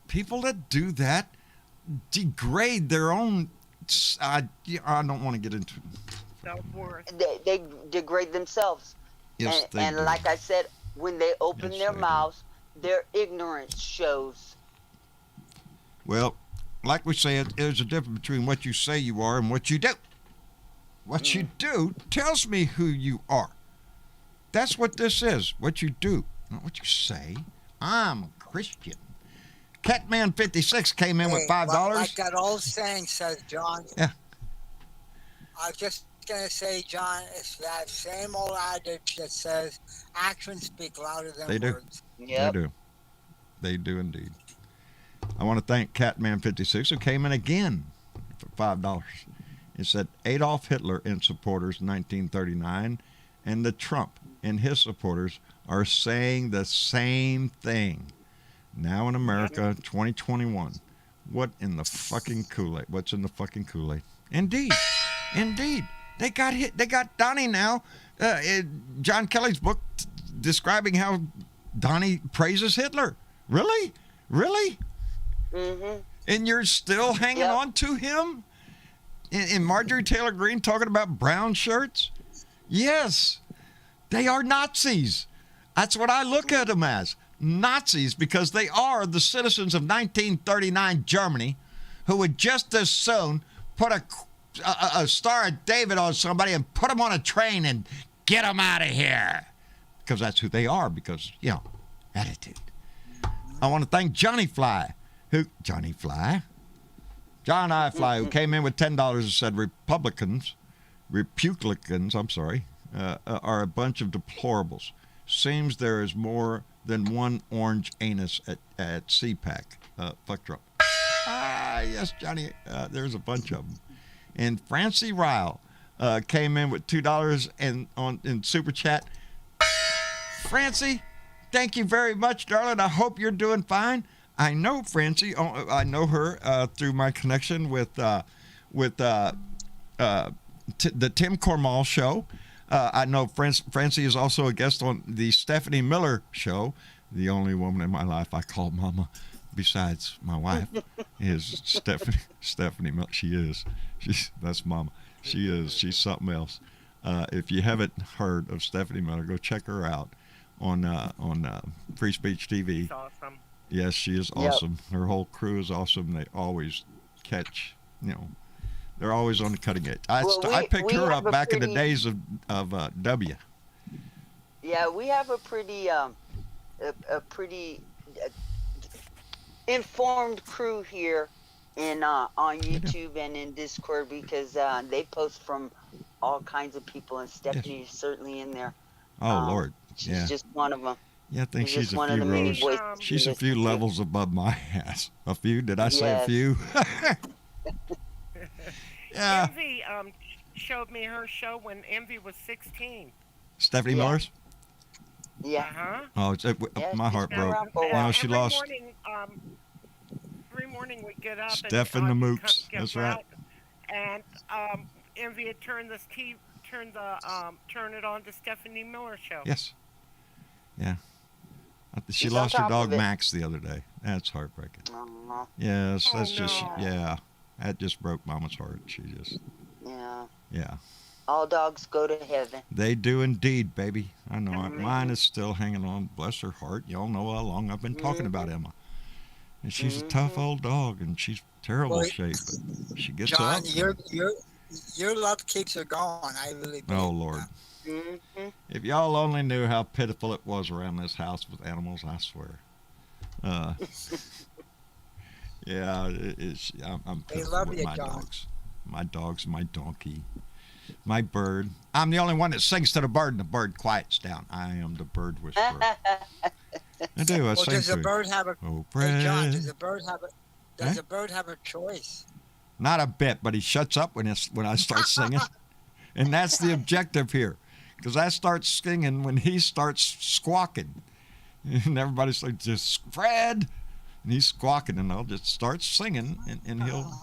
People that do that degrade their own. I don't want to get into self-worth. They degrade themselves. Yes, they and do. like I said, when they open their mouths, their ignorance shows. Well, like we say, there's a difference between what you say you are and what you do. What you do tells me who you are. That's what this is, what you do, not what you say. I'm a Christian. Catman56 came in with $5. Like that old saying says, John. Yeah. I was just going to say, John, it's that same old adage that says actions speak louder than They do. words. Yep. They do. They do indeed. I want to thank Catman56 who came in again for $5. It said Adolf Hitler and supporters 1939 and the Trump and his supporters are saying the same thing. Now in America, 2021. What in the fucking Kool-Aid? What's in the fucking Kool-Aid? Indeed. Indeed. They got hit. They got Donnie now. John Kelly's book describing how Donnie praises Hitler. Really? Really? Mm-hmm. And you're still hanging Yep. on to him? And Marjorie Taylor Greene talking about brown shirts? Yes. They are Nazis. That's what I look at them as. Nazis, because they are the citizens of 1939 Germany who would just as soon put a Star of David on somebody and put them on a train and get them out of here. Because that's who they are, because, attitude. I want to thank Johnny Fly, John I. Fly, who came in with $10 and said Republicans, are a bunch of deplorables. Seems there is more than one orange anus at CPAC. Fuck Trump. Yes, Johnny, there's a bunch of them. And Francie Ryle came in with $2 in Super Chat. Francie, thank you very much, darling. I hope you're doing fine. I know Francie. I know her through my connection with the Tim Cormall show. I know Francie is also a guest on the Stephanie Miller show. The only woman in my life I call mama, besides my wife, is Stephanie Miller. That's mama. She's something else. If you haven't heard of Stephanie Miller, go check her out on Free Speech TV. She's awesome. Yes, she is awesome. Her whole crew is awesome. They always catch, they're always on the cutting edge. I picked her up back in the days of W. Yeah, we have a pretty informed crew here on YouTube and in Discord, because they post from all kinds of people, and Stephanie is certainly in there. Oh Lord, she's just one of them. Yeah, I think she's one of the many voices. She's a few levels above my ass. A few? Did I say a few? Yeah. Envy showed me her show when Envy was 16. Stephanie Miller's? Yeah. Uh-huh. Oh, my heart been around broke. for a while. She every lost. Morning, every morning we get up Steph and and the Mooks. get That's right. out, and Envy had turned it on to Stephanie Miller show. Yes. Yeah. She She's lost on her top dog of it. Max the other day. That's heartbreaking. Yes, that's just that just broke Mama's heart. She just yeah. All dogs go to heaven. They do indeed, baby. I know it. Mine is still hanging on. Bless her heart. Y'all know how long I've been talking about Emma. And she's a tough old dog, and she's terrible shape, but she gets John, up. your love keeps her going. I really believe Oh Lord. If y'all only knew how pitiful it was around this house with animals, I swear. Yeah, I'm pitiful with my dogs. My dogs, my donkey, my bird. I'm the only one that sings to the bird, and the bird quiets down. I am the bird whisperer. I do. I Well, sing does to the it. bird have a? Oh, Hey, John, Fred. does the bird have a? Does the bird have a choice? Not a bit, but he shuts up when I start singing, and that's the objective here, because I start singing when he starts squawking, and everybody's like, "Just Fred," and he's squawking, and I'll just start singing, and he'll,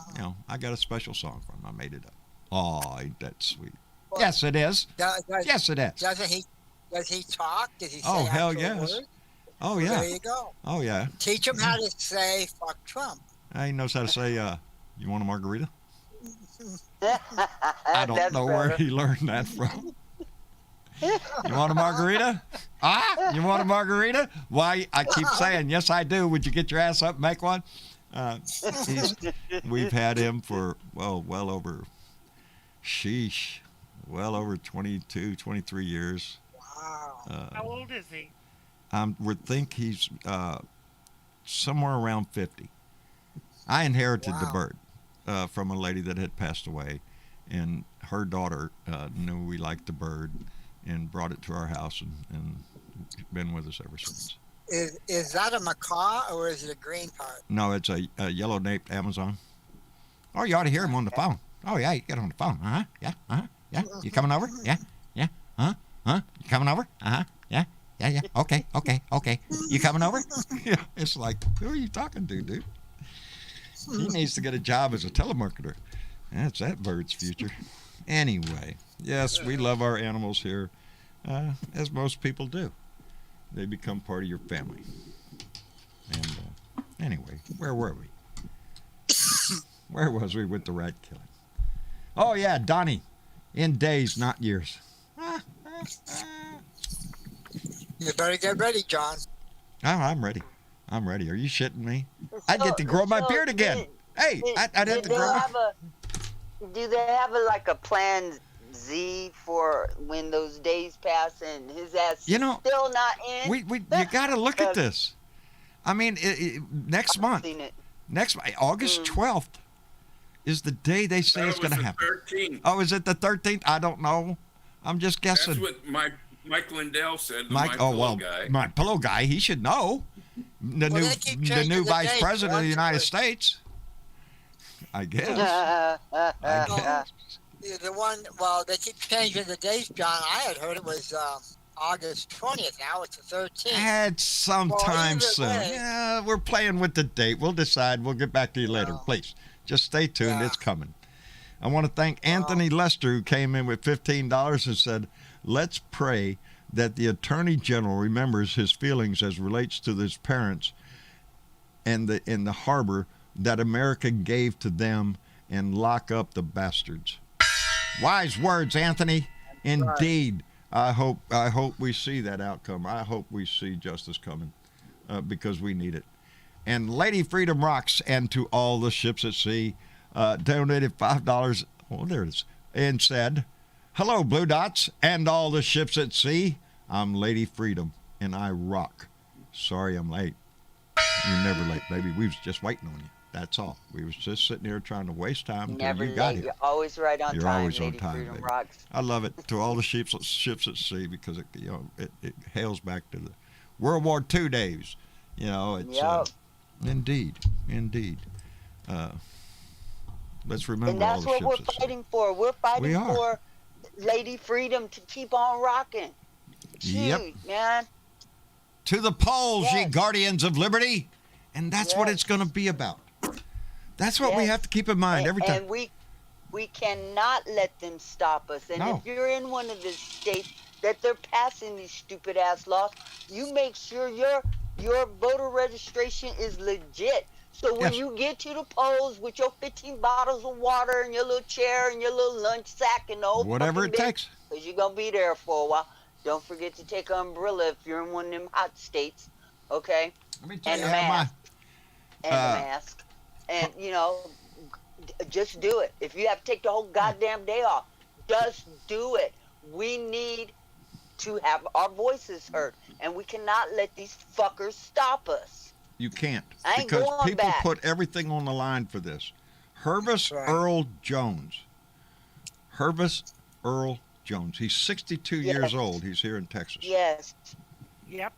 I got a special song for him. I made it up. Oh, ain't that sweet? Well, Yes, it is. Yes, it is. Does he talk? Does he say Oh, hell actual yes. words? Oh Well, yeah. there you go. Oh yeah. Teach him how to say "fuck Trump." He knows how to say, "You want a margarita?" I don't know where he learned that from. You want a margarita? You want a margarita? Why, I keep saying, yes, I do. Would you get your ass up and make one? We've had him for, well over 22, 23 years. Wow. How old is he? We think he's somewhere around 50. I inherited the bird from a lady that had passed away, and her daughter knew we liked the bird and brought it to our house and been with us ever since. Is that a macaw or is it a green part? No, it's a yellow-naped Amazon. Oh, you ought to hear him on the phone. Oh, yeah, you get on the phone. Uh-huh, yeah, uh-huh, yeah. You coming over? Yeah, yeah, huh? You coming over? Uh-huh, yeah, yeah, yeah. Okay. You coming over? Yeah, it's like, who are you talking to, dude? He needs to get a job as a telemarketer. That's that bird's future. Anyway, yes, we love our animals here, as most people do. They become part of your family. And anyway, where were we? Where was we with the rat killing? Oh, yeah, Donnie. In days, not years. You better get ready, John. Oh, I'm ready. I'm ready. Are you shitting me? I'd get to grow my beard again. Hey, I'd have to grow. Do they have like a plan Z for when those days pass and his ass still not in? You got to look at this. I mean, next month, August 12th is the day they say it's going to happen. 13th. Oh, is it the 13th? I don't know. I'm just guessing. That's what Mike Lindell said. My pillow guy, he should know. The new vice president of the United States. I guess. The one, they keep changing the dates, John. I had heard it was August 20th. Now it's the 13th. It's sometime soon. Yeah, we're playing with the date. We'll decide. We'll get back to you later. Please, just stay tuned. It's coming. I want to thank Anthony Lester, who came in with $15 and said, let's pray that the Attorney General remembers his feelings as relates to his parents and in the harbor that America gave to them and lock up the bastards. Wise words, Anthony. Indeed. I hope we see that outcome. I hope we see justice coming because we need it. And Lady Freedom Rocks, and to all the ships at sea, donated $5. Oh, there it is. And said, hello, Blue Dots, and all the ships at sea. I'm Lady Freedom, and I rock. Sorry I'm late. You're never late, baby. We was just waiting on you. That's all. We was just sitting here trying to waste time until you got here. You're always right on time. You're always on Lady time, Freedom baby. Rocks. I love it. To all the ships at sea, because it hails back to the World War II days. It's indeed. Let's remember and that's all the what ships we're fighting for. We're fighting for Lady Freedom to keep on rocking. Yep. Shoot, man. To the polls, ye guardians of liberty. And that's what it's going to be about. That's what we have to keep in mind every time. And we cannot let them stop us. And if you're in one of the states that they're passing these stupid ass laws, you make sure your voter registration is legit. So when you get to the polls with your 15 bottles of water and your little chair and your little lunch sack and the whole whatever it takes, because you're gonna be there for a while. Don't forget to take an umbrella if you're in one of them hot states. Okay. Let me tell you, the mask. And, just do it. If you have to take the whole goddamn day off, just do it. We need to have our voices heard, and we cannot let these fuckers stop us. You can't, because people put everything on the line for this. Hervis Earl Jones. He's 62 years old. He's here in Texas. Yes. Yep.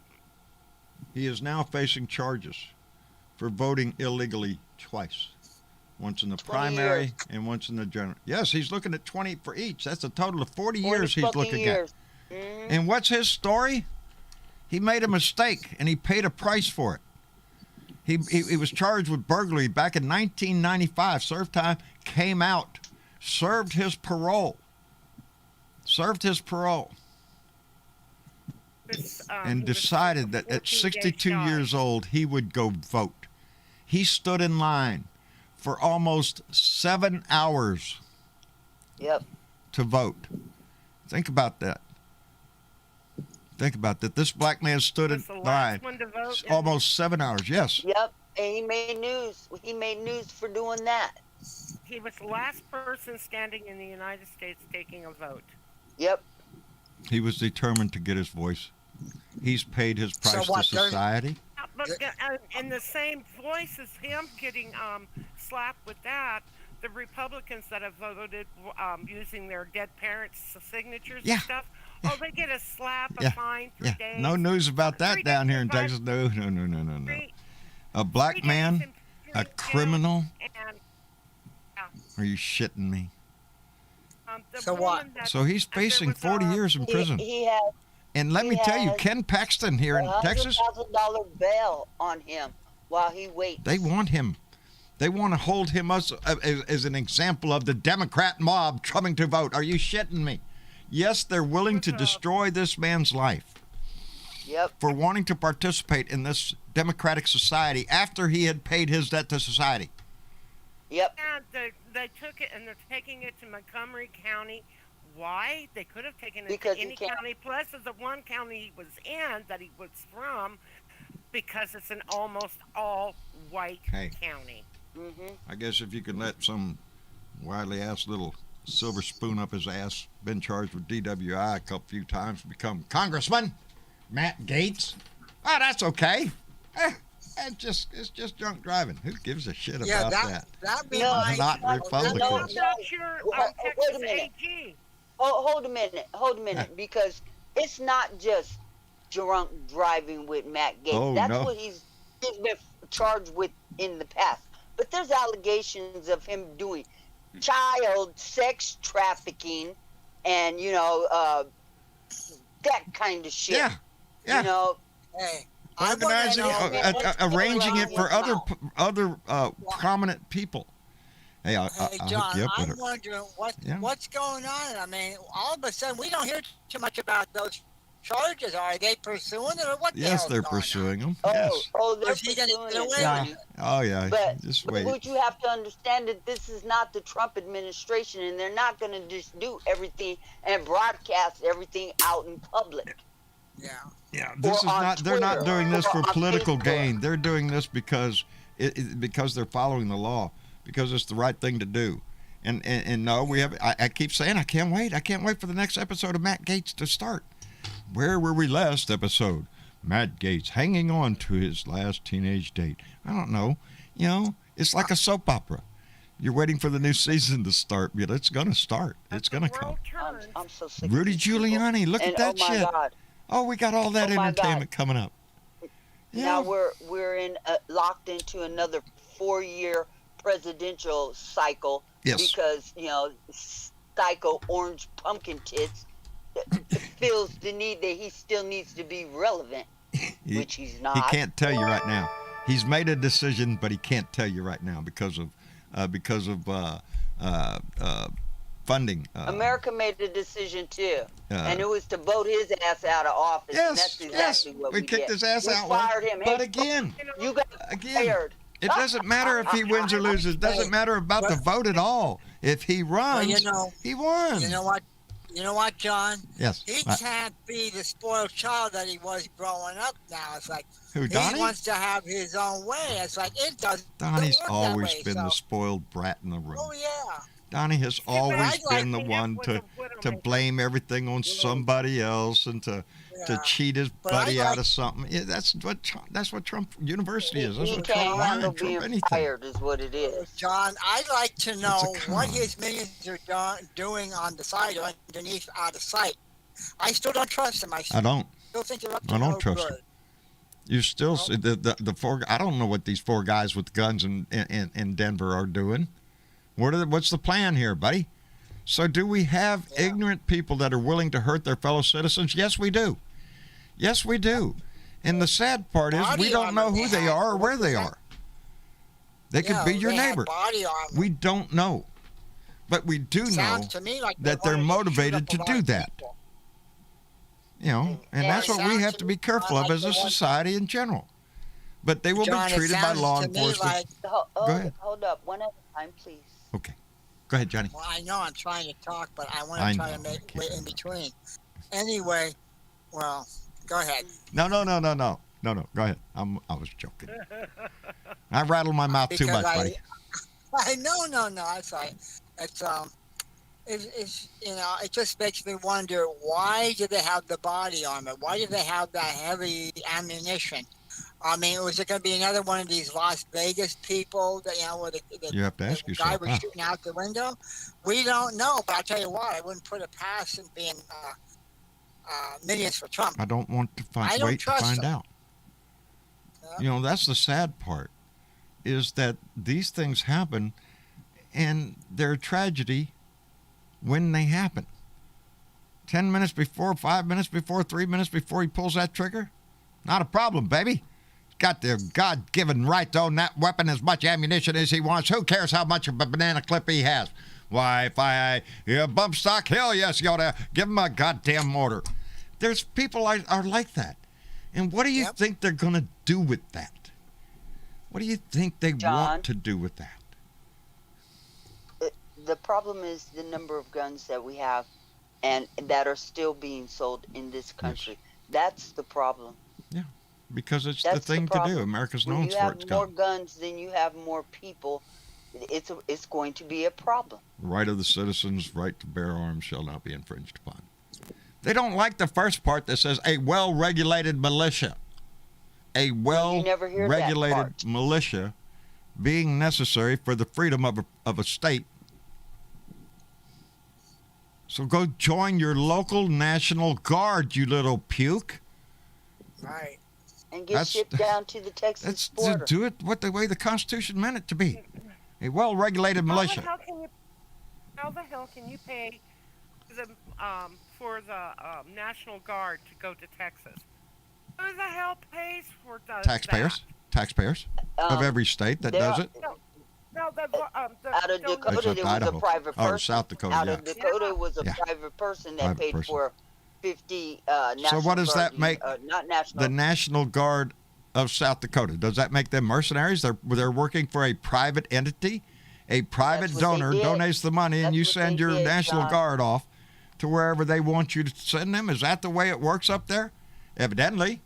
He is now facing charges for voting illegally twice. Once in the primary and once in the general. Yes, he's looking at 20 for each. That's a total of 40 years he's looking at. Mm-hmm. And what's his story? He made a mistake, and he paid a price for it. He was charged with burglary back in 1995, served time, came out, served his parole. And decided that at 62 years old, he would go vote. He stood in line for almost 7 hours to vote. Think about that. This black man stood in line almost 7 hours. Yes. Yep. And he made news. He made news for doing that. He was the last person standing in the United States taking a vote. Yep. He was determined to get his voice. He's paid his price to society. But in the same voice as him getting slapped with that, the Republicans that have voted using their dead parents' signatures Yeah. and stuff, oh, they get a slap, a Yeah. fine, 3 Yeah. days. No news about that 3 down days here in in prison, Texas. No, no, no, no, no, no. three- A 3 black days man, in a prison jail, criminal. and Are you shitting me? the So what? woman that- So he's and there facing was 40 years in prison. He has And let he me tell you, has Ken Paxton here in Texas, $100,000 bail on him while he waits. they want him. They want to hold him as an example of the Democrat mob coming to vote. Are you shitting me? Yes, they're willing to destroy this man's life Yep. for wanting to participate in this democratic society after he had paid his debt to society. Yep. And they took it, and they're taking it to Montgomery County. Why? They could have taken it Because to you any can't- county, plus the one county he was in, that he was from, because it's an almost all-white Hey. county. Hmm. I guess if you could let some wily ass little silver spoon up his ass, been charged with DWI a few times, become Congressman Matt Gaetz. Oh, that's okay. It's just drunk driving. Who gives a shit Yeah, about that? that'd be No, my Not no, Republican. no, What about your Wait a Texas minute. AG? Hold a minute, because it's not just drunk driving with Matt Gaetz. Oh, That's no. what he's been charged with in the past. But there's allegations of him doing child sex trafficking and, that kind of shit. Yeah. Yeah. You know, Hey, I wanna Organizing, know- arranging it for Wow. other prominent people. Hey, I'll Hey, hook John, you up with I'm her. wondering Yeah. what's going on. I mean, all of a sudden we don't hear too much about those charges. Are they pursuing it, or what? The Yes, hell's they're going on? pursuing them. oh, Yes. they're Is he gonna pursuing get it. away Yeah. with it? Oh, yeah. But Just wait. what you have to understand is this is not the Trump administration, and they're not going to just do everything and broadcast everything out in public. Yeah. Yeah, this is on not. They're not Twitter doing this or for on political Facebook. gain. They're doing this because because they're following the law, because it's the right thing to do. And no, we have. I keep saying I can't wait. I can't wait for the next episode of Matt Gaetz to start. Where were we last episode? Matt Gaetz hanging on to his last teenage date. I don't know. It's like a soap opera. You're waiting for the new season to start, but it's gonna start. It's gonna come. I'm so sick. Rudy of these people. Giuliani, look And at that oh my shit. God. Oh, we got all that Oh my entertainment coming up. Now we're in locked into another 4-year presidential cycle. Yes. Because psycho orange pumpkin tits feels the need that he still needs to be relevant, He- which he's not. He can't tell you right now. He's made a decision, but he can't tell you right now because of funding. America made a decision too, Uh, and it was to vote his ass out of office. And Yes, that's exactly yes, what we we kicked did. his ass we out. Fired him. But Hey, again, you got fired. it doesn't matter if he wins or loses. It doesn't matter about the vote at all. If he runs, he won. You know what? You know what, John? Yes. He What? can't be the spoiled child that he was growing up now. It's like Who, Donnie? he wants to have his own way. It's like it doesn't Donnie's work that always way, been so- the spoiled brat in the room. Oh yeah. Donnie has but always I'd like been the to one have to with a widowmaker. blame everything on somebody else and to Yeah. cheat his But I buddy out like- of something. Yeah, that's what Trump University is. That's He what Trump can't handle Trump being anything. fired, is what it is. John, I'd like to know a con. what his minions are doing on the side or underneath out of sight. I still don't trust them. I don't. still think they're up to I don't no trust good. them. You still see the four. I don't know what these four guys with guns in Denver are doing. What's the plan here, buddy? So do we have ignorant people that are willing to hurt their fellow citizens? Yes, we do. Yes, we do. And the sad part is we Body don't know armor who they they have. are or where they Yeah. are. They could be your they have neighbor. Body armor. We don't know. But we do know Sounds to me like that they they're wanted to shoot motivated up a to lot do of that. people. And that's what we sounds have to to me be careful of like as a they want- society in general. But they will John, be it treated by sounds law to me enforcement. like- Hold up. One at a time, please. Okay. Go ahead, Johnny. Well, I know I'm trying to talk, but I want I to try to know, make I can't it in between. Anyway, well, go ahead. No. Go ahead. I was joking. I rattled my mouth too Because much, buddy. I no. It's like it's it just makes me wonder, why do they have the body armor? Why do they have that heavy ammunition? I mean, was it going to be another one of these Las Vegas people that, where the You have to ask guy yourself, was shooting out the window? We don't know, but I'll tell you what, I wouldn't put it past him being minions for Trump. I don't want to I don't wait to trust find him. out. Yeah. That's the sad part, is that these things happen, and they're a tragedy when they happen. 10 minutes before, 5 minutes before, 3 minutes before he pulls that trigger, not a problem, baby. He's got the God-given right to own that weapon, as much ammunition as he wants. Who cares how much of a banana clip he has? Why, if I bump stock, hell yes, you ought to give him a goddamn mortar. There's people are like that. And what do you think they're going to do with that? What do you think they want to do with that? The problem is the number of guns that we have and that are still being sold in this country. Yes. That's the problem. Yeah, because it's That's the thing to do. America's known for its When you have more gun. guns than you have more people, it's going to be a problem. The right of the citizens' right to bear arms shall not be infringed upon. They don't like the first part that says a well-regulated militia. A never hear that well-regulated part. militia being necessary for the freedom of a state. So go join your local National Guard, you little puke. Right. And get shipped down to the Texas Let's border. do it the way the Constitution meant it to be. A well-regulated militia. How the hell can you pay for the National Guard to go to Texas? Who the hell pays for Taxpayers. that? Taxpayers of every state that does it. No, out of Dakota, Except there was Idaho. a private person. Or South Dakota, Out yeah. of Dakota was a Yeah. private person that Private paid person. for 50 National So what does Guard that make not National. the National Guard of South Dakota? Does that make them mercenaries? They're working for a private entity? A private That's what donor they did. donates the money, and That's you what send they your did, National John. Guard off to wherever they want you to send them? Is that the way it works up there? Evidently,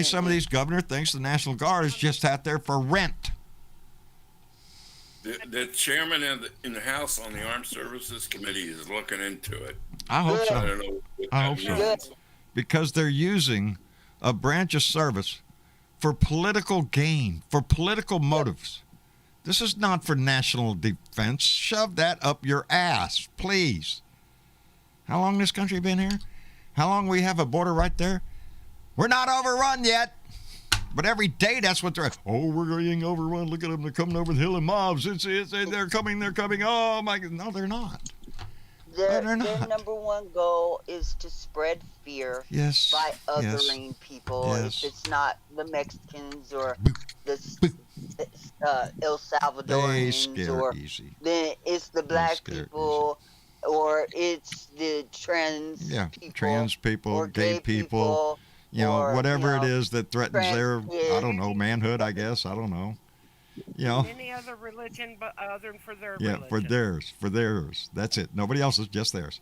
some of these governor thinks the National Guard is just out there for rent. The chairman in the House on the Armed Services Committee is looking into it. I hope I so. don't know what I that hope so. means. Because they're using a branch of service for political gain, for political motives. This is not for national defense. Shove that up your ass, please. How long this country been here? How long we have a border right there? We're not overrun yet. But every day that's what they're, we're getting overrun. Look at them. They're coming over the hill in mobs. They're coming. Oh, my God. No, they're not. Their they're not. number one goal is to spread fear Yes. by Yes. othering people. Yes. If it's not the Mexicans or the El They Salvadorians, scare or easy. then it's the black scare people, or it's the trans people, Trans people, or gay people. or, whatever it is that threatens their, yeah. I don't know, manhood, I guess. I don't know. Any other religion but other than for their religion. For theirs. That's it. Nobody else's, just theirs.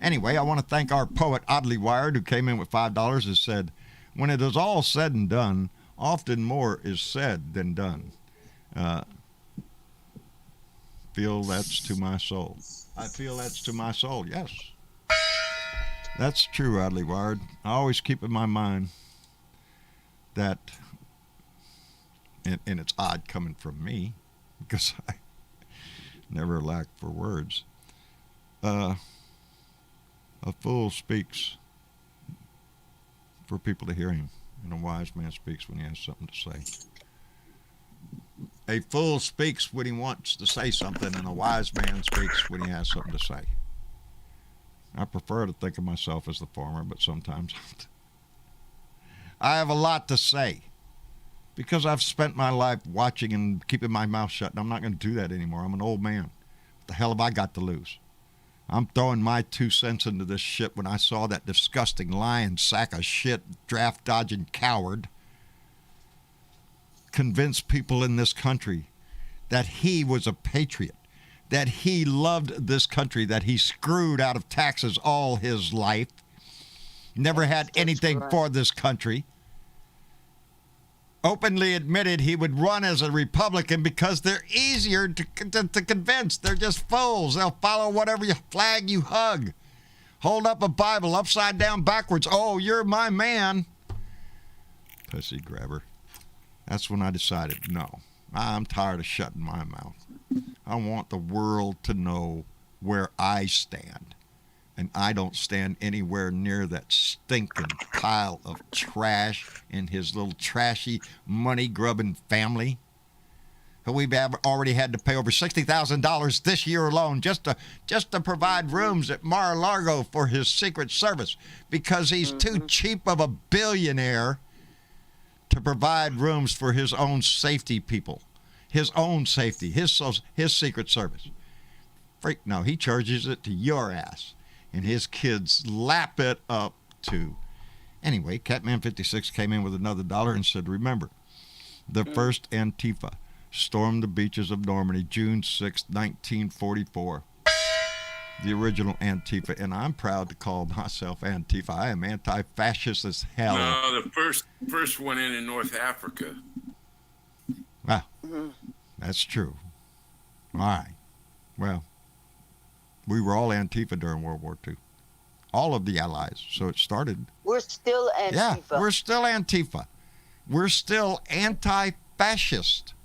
Anyway, I want to thank our poet, Oddly Wired, who came in with $5 and said, when it is all said and done, often more is said than done. Feel that's to my soul. I feel that's to my soul, yes. That's true, Oddly Wired. I always keep in my mind that, and it's odd coming from me, because I never lack for words. A fool speaks for people to hear him, and a wise man speaks when he has something to say. A fool speaks when he wants to say something, and a wise man speaks when he has something to say. I prefer to think of myself as the former, but sometimes I have a lot to say because I've spent my life watching and keeping my mouth shut, and I'm not going to do that anymore. I'm an old man. What the hell have I got to lose? I'm throwing my 2 cents into this shit when I saw that disgusting lying sack of shit, draft-dodging coward convince people in this country that he was a patriot, that he loved this country, that he screwed out of taxes all his life, never had anything for this country, openly admitted he would run as a Republican because they're easier to convince. They're just fools. They'll follow whatever flag you hug. Hold up a Bible upside down backwards. Oh, you're my man. Pussy grabber. That's when I decided, no, I'm tired of shutting my mouth. I want the world to know where I stand. And I don't stand anywhere near that stinking pile of trash in his little trashy, money-grubbing family. Who we've already had to pay over $60,000 this year alone just to provide rooms at Mar-a-Lago for his Secret Service because he's too cheap of a billionaire to provide rooms for his own safety people, his own safety, his Secret Service. Freak, no, he charges it to your ass, and his kids lap it up too. Anyway, Catman56 came in with another $1 and said, remember, the first Antifa stormed the beaches of Normandy, June 6, 1944. The original Antifa, and I'm proud to call myself Antifa. I am anti-fascist as hell. No, the first one in North Africa. Wow, that's true. All right. Well, we were all Antifa during World War II. All of the Allies. So it started. We're still Antifa. Yeah, we're still Antifa. We're still anti-fascist.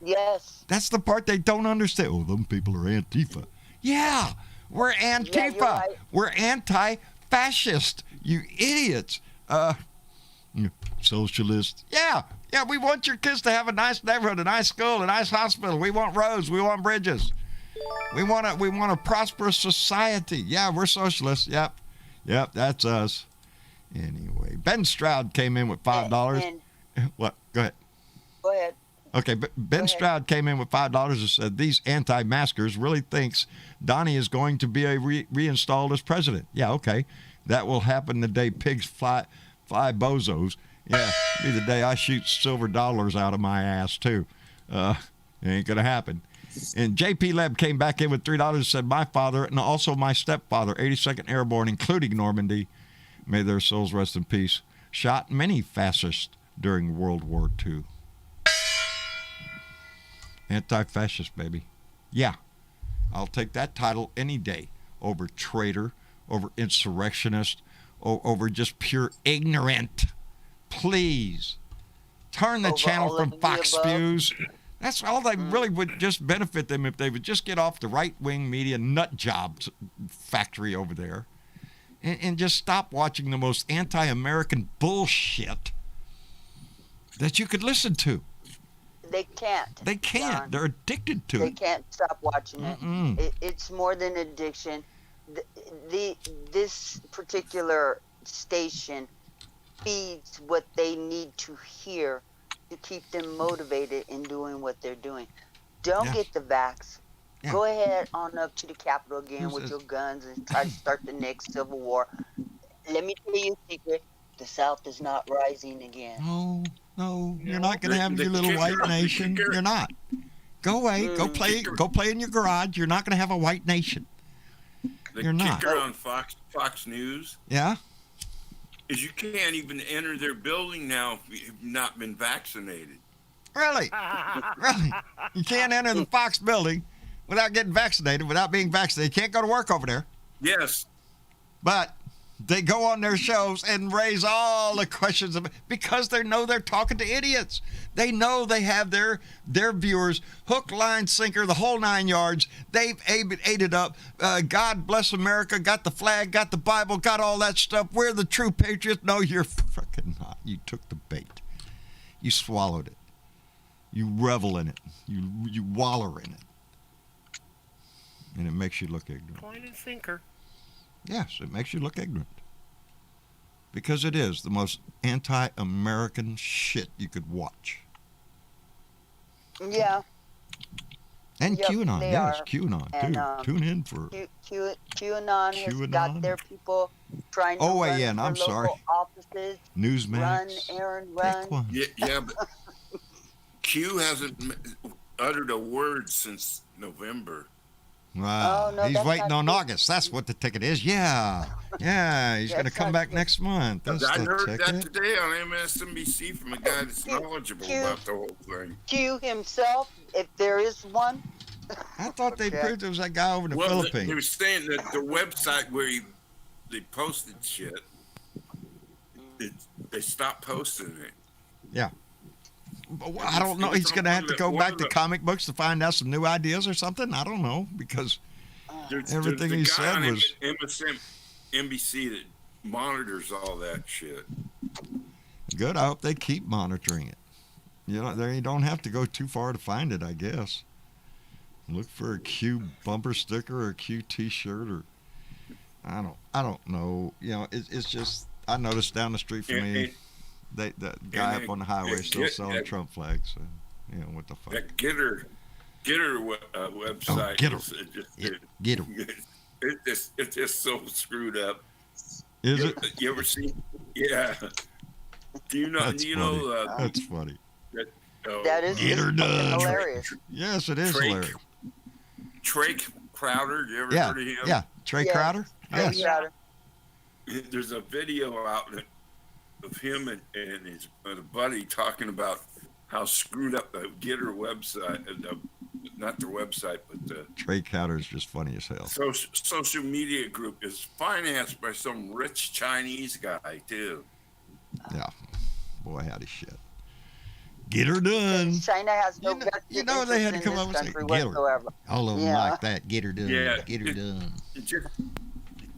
Yes. That's the part they don't understand. Oh, them people are Antifa. Yeah, we're Antifa. Yeah, you're right. We're anti-fascist. You idiots. Socialists. Yeah, we want your kids to have a nice neighborhood, a nice school, a nice hospital. We want roads. We want bridges. We want a prosperous society. Yeah, we're socialists. Yep, that's us. Anyway, Ben Stroud came in with $5. What? Go ahead. Go ahead. Okay, but Ben Stroud came in with $5 and said these anti-maskers really thinks Donnie is going to be reinstalled as president. Yeah, okay. That will happen the day pigs fly bozos. Yeah, be the day I shoot silver dollars out of my ass, too. It ain't going to happen. And J.P. Leb came back in with $3 and said, my father and also my stepfather, 82nd Airborne, including Normandy, may their souls rest in peace, shot many fascists during World War II. Anti-fascist, baby. Yeah, I'll take that title any day over traitor, over insurrectionist, over just pure ignorant. Please, turn the channel from Fox News. That's all that really would just benefit them if they would just get off the right-wing media nut job factory over there and just stop watching the most anti-American bullshit that you could listen to. They can't. They can't. John. They're addicted to They it. can't stop watching it. It's more than addiction. This particular station feeds what they need to hear to keep them motivated in doing what they're doing. Don't get the vax. Yeah. Go ahead on up to the Capitol again with your guns and try to start the next Civil War. Let me tell you a secret. The South is not rising again. No, you're not going to have your little white nation. You're not. Go away. Go play in your garage. You're not going to have a white nation. You're not. The kicker on Fox News Yeah? is you can't even enter their building now if you've not been vaccinated. Really? Really? You can't enter the Fox building without getting vaccinated, without being vaccinated. You can't go to work over there. Yes. But they go on their shows and raise all the questions because they know they're talking to idiots. They know they have their viewers hook, line, sinker, the whole 9 yards. They've ate it up. God bless America, got the flag, got the Bible, got all that stuff. We're the true patriots. No, you're fucking not. You took the bait. You swallowed it. You revel in it. You waller in it. And it makes you look ignorant. Point and sinker. Yes, it makes you look ignorant. Because it is the most anti-American shit you could watch. Yeah. And Yep, QAnon, they yes, are. QAnon, And, too. Tune in for... QAnon has got their people trying to run and I'm for local sorry. offices, Newsmax. run, Aaron, run. Pick one. Yeah, but Q hasn't uttered a word since November. Wow, Oh, no, he's that's waiting not on true. August. That's what the ticket is. Yeah, he's going to That's come not back true. next month. That's I the heard ticket. that today on MSNBC from a guy that's knowledgeable Q. about the whole thing. Q himself, if there is one. I thought they Okay. proved it was that guy over in the Well, Philippines. they were saying that the website where they posted shit, they stopped posting it. Yeah. But I don't know. He's going to have to go back to comic books to find out some new ideas or something. I don't know, because everything he said was NBC that monitors all that shit. good. I hope they keep monitoring it. You know, you don't have to go too far to find it, I guess. Look for a Q bumper sticker or a Q T-shirt, or I don't know. You know, it's just, I noticed down the street from me, the guy up on the highway still selling Trump flags. So, you know, what the fuck? That Getter website. Getter. It's just so screwed up. Is it? You ever seen? Yeah. Do you know? That's do you funny. know? That's funny. That is Get her done. hilarious. Yes, it is hilarious. Trey Crowder. You ever heard of him? Yeah. Trey Crowder. Yes. Crowder. There's a video out of him and his buddy talking about how screwed up the Getter website, not their website, but the Trey Crowder is just funny as hell. social media group is financed by some rich Chinese guy too. Yeah. Boy, howdy shit. Get her done. China has no you know they had to come up and say, get her. whatsoever. All of them like that. Get her done. Yeah. Get her done.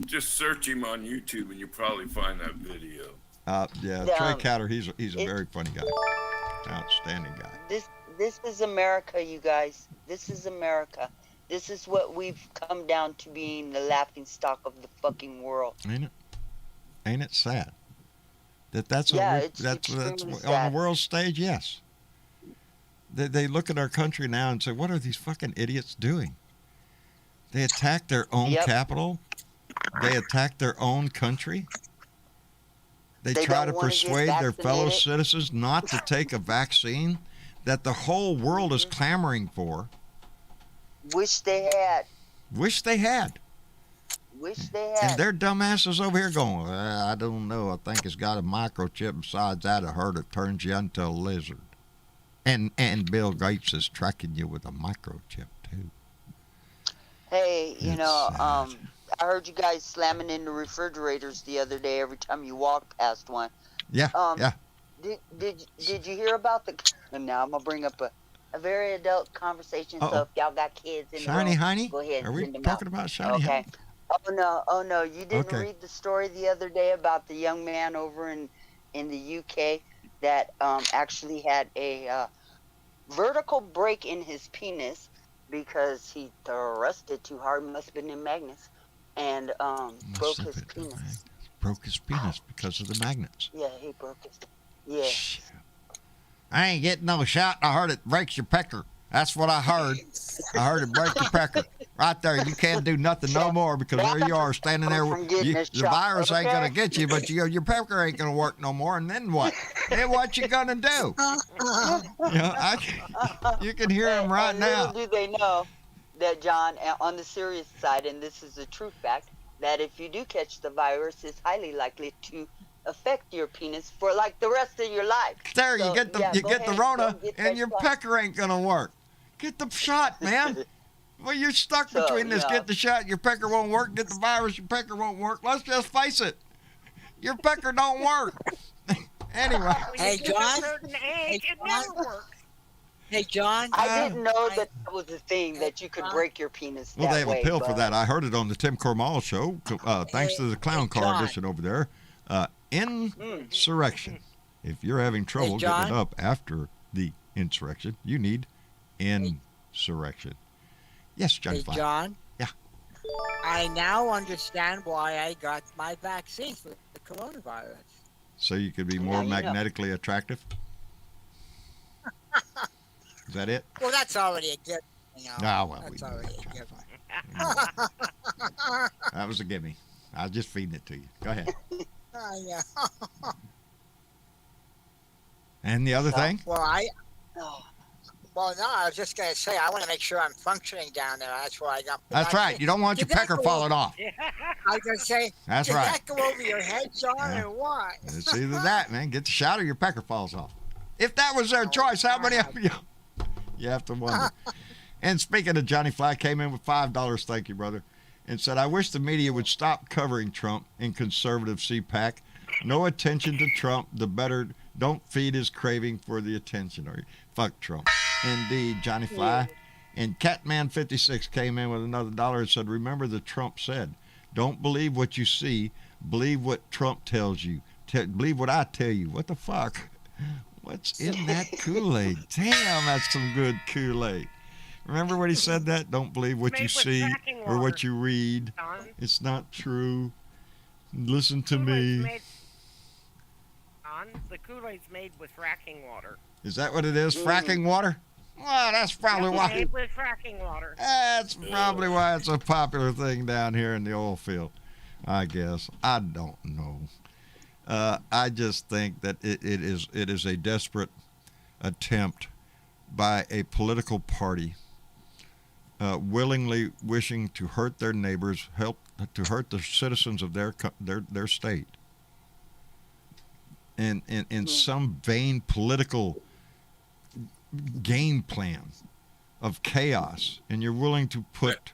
Just search him on YouTube and you'll probably find that video. Trey Crowder, he's a very funny guy. Outstanding guy. This is America, you guys. This is America. This is what we've come down to being, the laughing stock of the fucking world. Ain't it? Ain't it sad? That's extremely sad. On the world stage, yes. They look at our country now and say, what are these fucking idiots doing? They attack their own capital. They attack their own country. They try to persuade their fellow citizens not to take a vaccine that the whole world is clamoring for. Wish they had. Wish they had. Wish they had. And their dumbasses over here going, well, I don't know. I think it's got a microchip. Besides that, I heard it turns you into a lizard. And Bill Gates is tracking you with a microchip, too. Hey, I heard you guys slamming into refrigerators the other day every time you walked past one. Yeah, yeah. Did you hear about the... And now I'm going to bring up a very adult conversation, so if y'all got kids in Shiny the room, Honey? go ahead and Are we send them talking out. about Shiny Honey? Oh no, you didn't read the story the other day about the young man over in the UK that actually had a vertical break in his penis because he thrust it too hard, must have been in magnets, and broke his penis. Broke his penis because of the magnets. Yeah, he broke his. Yeah. Shit. I ain't getting no shot. I heard it breaks your pecker. That's what I heard. I heard it break your pecker. Right there. You can't do nothing no more because there you are standing there. The virus ain't going to get you, but your pecker ain't going to work no more. And then what? Then what you going to do? You can hear him right now. Little do they know that, John, on the serious side, and this is a true fact, that if you do catch the virus, it's highly likely to affect your penis for like the rest of your life. There, so, you get the Rona, and your pecker ain't gonna work. Get the shot, man. Well, you're stuck between this. Get the shot, your pecker won't work. Get the virus, your pecker won't work. Let's just face it, your pecker don't work. Anyway. Hey, John. Hey, John. I didn't know that was a thing, that you could break your penis that way. Well, they have a pill for that. I heard it on the Tim Cormall show, thanks to the clown car edition over there. Insurrection. If you're having trouble getting up after the insurrection, you need insurrection. Yes, Johnny Fly. John. Yeah. I now understand why I got my vaccine for the coronavirus. So you could be more magnetically attractive? Is that it? Well, that's already a given. That's already a given. That was a gimme. I was just feeding it to you. Go ahead. Yeah. And the other thing? Well, no, I was just going to say, I want to make sure I'm functioning down there. That's why I got... That's right. You don't want your pecker falling off. I was going to say, that's did right. that go over your head, John, or what? It's either that, man. Get the shot or your pecker falls off. If that was their choice, how many of you... You have to wonder. And speaking of Johnny Fly, came in with $5. Thank you, brother. And said, I wish the media would stop covering Trump in conservative CPAC. No attention to Trump, the better Don't feed his craving for the attention. Or fuck Trump. Indeed, Johnny Fly. And Catman56 came in with another dollar and said, remember the Trump said, don't believe what you see, believe what Trump tells you. Believe what I tell you. What the fuck? What's in that Kool-Aid? Damn, that's some good Kool-Aid. Remember when he said that? Don't believe what Made you with see fracking or what water, you read. Don. It's not true. Listen to Kool-Aid's me. made, Don, the Kool-Aid's made with fracking water. Is that what it is? Fracking water? Well, that's probably why. Made with fracking water. That's probably why it's a popular thing down here in the oil field, I guess. I don't know. I just think that it is a desperate attempt by a political party willingly wishing to hurt their neighbors, to hurt the citizens of their state, and in some vain political game plan of chaos, and you're willing to put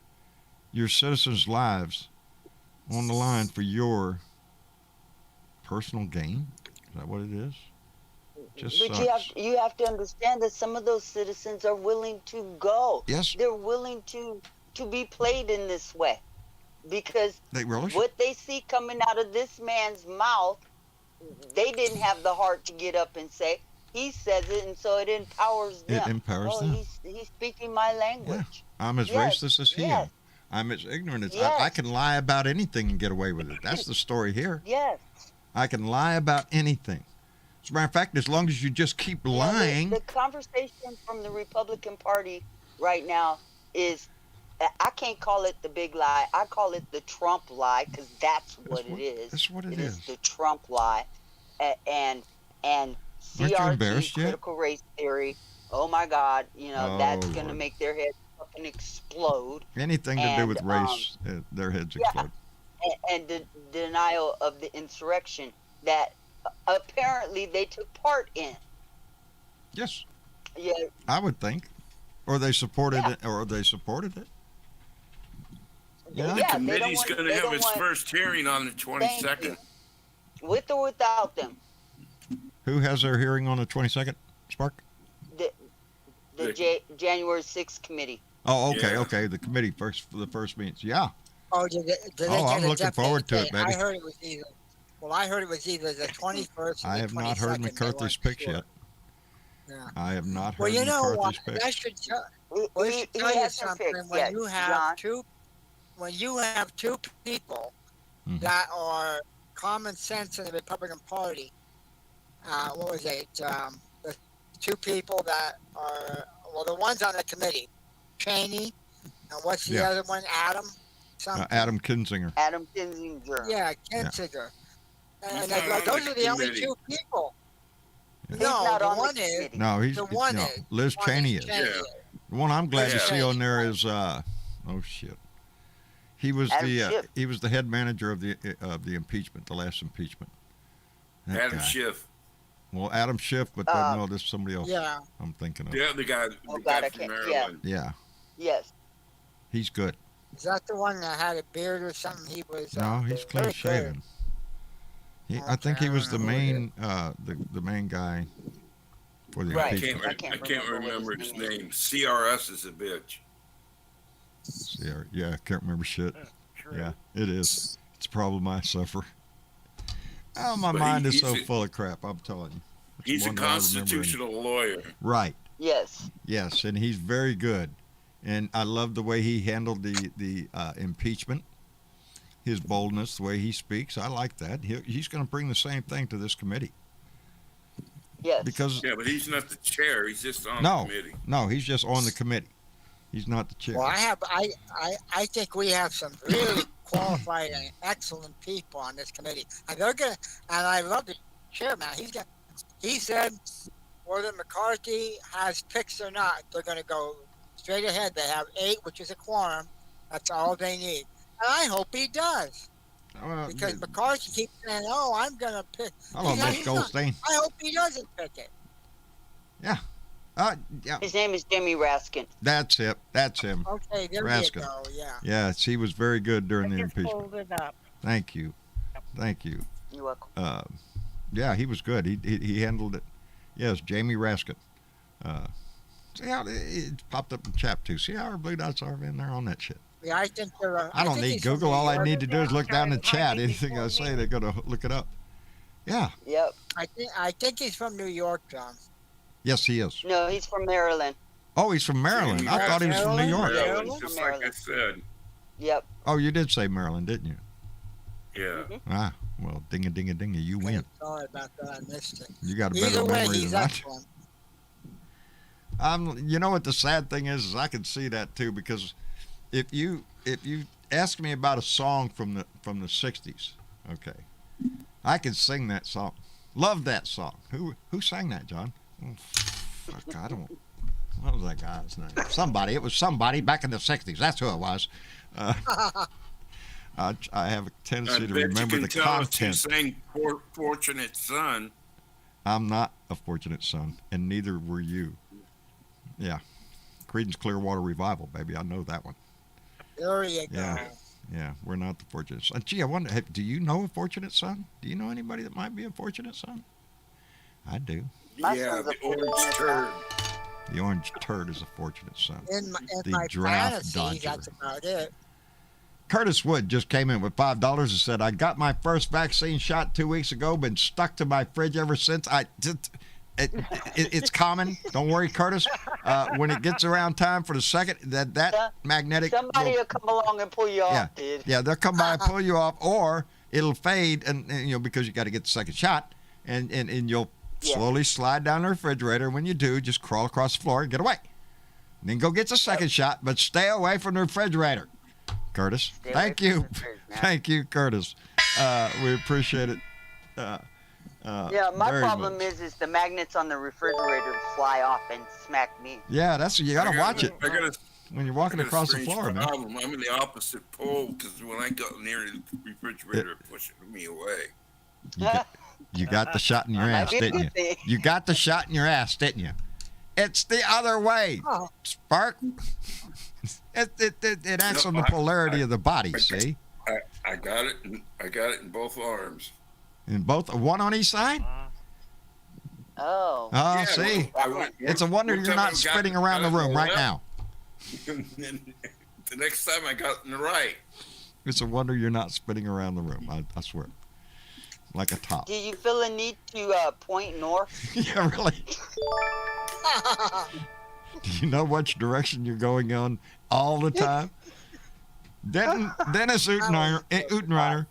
your citizens' lives on the line for your personal gain. Is that what it is? Just But sucks. you have to understand that some of those citizens are willing to go. Yes. They're willing to be played in this way, because They really should. what they see coming out of this man's mouth, they didn't have the heart to get up and say. He says it, and so it empowers them. It empowers oh, them. He's speaking my language. I'm as Yes, racist as he yes. is. I'm as ignorant as Yes. I can lie about anything and get away with it. That's the story here. Yes. I can lie about anything. As a matter of fact, as long as you just keep You know, lying. The conversation from the Republican Party right now is, I can't call it the big lie. I call it the Trump lie, because that's what it is. That's what it It is is. the Trump lie. And Aren't you CRT, embarrassed yet? critical race theory. Oh my God, that's Oh, going to Lord. make their heads fucking explode. Anything to do and, with race, their heads yeah. explode. And the denial of the insurrection that apparently they took part in. Yes, Yeah, I would think. Or they supported Yeah. it, or they supported it. Yeah. The they don't committee's want- going they to have don't its want- first hearing on the Thank 22nd. you. With or without them. Who has their hearing on the 22nd, Spark? The January 6th committee. Oh, okay, Yeah. okay. The committee the first meetings. Yeah. Oh, did they Oh, I'm get a looking definite forward to it, date? baby. I heard it was either. Well, I heard it was either the 21st or I the have not heard 22nd, they McCarthy's weren't picks sure. yet. Yeah. I have not Well, heard you know what? McCarthy's That picks. should tell, He, well, it he, should he tell you hasn't something fixed when yet, you have John. two people Mhm. that are common sense in the Republican Party. What was it? The two people that are, well, the ones on the committee, Cheney, and what's the Yeah. other one? Adam. Something. Adam Kinzinger. Adam Kinzinger. Yeah, Kinzinger. And He's they're not like, on those the are the only committee. two people. Yeah. He's No, not the on one the is. committee. No, he's The one no, is- Liz one Cheney is. Cheney. Yeah. The one I'm glad to Yeah. see on there is oh shit. He was Adam the Schiff. he was the head manager of the impeachment, the last impeachment. That Adam guy. Schiff. Well, Adam Schiff, but no, this is somebody else. Yeah. I'm thinking of. The other guy, Oh, the God, guy I from can't- Maryland. Yeah, Yes. he's good. Is that the one that had a beard or something? He was. No, he's very clean good. shaven. I think Okay, he I was the don't know who main the main guy for the Right. impeachment. I can't remember remember his what his name name. CRS is a bitch. Yeah, I can't remember shit. True. Yeah, it is. It's a problem I suffer. Oh, my But mind is he's so a- full of crap. I'm telling you. It's He's a one that I remember any- constitutional lawyer. Right. Yes. Yes, and he's very good. And I love the way he handled the impeachment. His boldness, the way he speaks. I like that. He's going to bring the same thing to this committee Yes. because Yeah, but he's not the chair. He's just on No. the committee. no, he's just on the committee. He's not the chair. Well, I think we have some really qualified and excellent people on this committee, and they're gonna. And I love the chairman. He said whether McCarthy has picks or not, they're gonna go straight ahead. They have 8, which is a quorum. That's all they need, and I hope he does because McCarthy keeps saying, "Oh, I'm gonna pick." hello, He's not- Miss he's not. Goldstein. I hope he doesn't pick it. Yeah, His name is Jimmy Raskin. that's it. That's him. Okay, there Raskin. you go. Yeah. Yes, he was very good during the I just impeachment. pulled it up. Thank you. You're welcome. Yeah, he was good. He handled it. Yes, Jamie Raskin. See how it popped up in chat too. See how our blue dots are in there on that shit. Yeah, I think they're. I don't think need he's from Google. New All I York. need to do is look down the chat. Typing Anything I before say, me. they're gonna look it up. Yeah. Yep. I think he's from New York, John. Yes, he is. No, he's from Maryland. Oh, he's from Maryland. I thought he was from New York. Maryland, Yeah. just like I said. Yep. Oh, you did say Maryland, didn't you? Yeah. Ah, well, dinga dinga dinga, you win. Sorry about that. I missed it. You got a better Either way, memory he's than I do. excellent. You know what the sad thing is I can see that too, because if you ask me about a song from the 60s, okay, I can sing that song. Love that song. Who sang that, John? Oh, fuck, I don't. What was that guy's name? Somebody. It was somebody back in the 60s. That's who it was. I have a tendency to remember the content. You sang Fortunate Son. I'm not a fortunate son, and neither were you. Yeah. Creedence Clearwater Revival, baby. I know that one. There you go. Yeah. Yeah, we're not the fortunate son. Gee, I wonder, do you know a fortunate son? Do you know anybody that might be a fortunate son? I do. My Yeah, son's a the orange fortunate turd. The orange turd is a fortunate son. In The my draft fantasy, dodger. that's about it. Curtis Wood just came in with $5 and said, I got my first vaccine shot 2 weeks ago, been stuck to my fridge ever since. It's common. Don't worry, Curtis. When it gets around time for the second, that magnetic. Somebody will come along and pull you off, dude. Yeah, they'll come by and pull you off, or it'll fade, and because you got to get the second shot, and you'll slowly slide down the refrigerator. When you do, just crawl across the floor and get away. And then go get the second shot, but stay away from the refrigerator. Curtis, thank you. Thank you, Curtis. We appreciate it. Yeah, my very problem much. is the magnets on the refrigerator fly off and smack me. Yeah, you got to watch it I got a when you're walking across the strange floor, man. problem. I'm in the opposite pole because when I got near the refrigerator, it pushed me away. You got the shot in your Might ass, be a didn't you? good thing. You got the shot in your ass, didn't you? It's the other way, Oh. Spark. It acts No, on the polarity of the body. See, I got it. I got it in both arms. in both, one on each side. Oh. Oh, Yeah, see, I went- it's a wonder one you're time I not got- spinning around the got it room in right left, now. And then the next time I got it in the right. It's a wonder you're not spinning around the room. I swear, like a top. Do you feel a need to point north? Yeah, really. Do you know which direction you're going on all the time? Dennis Utenreiner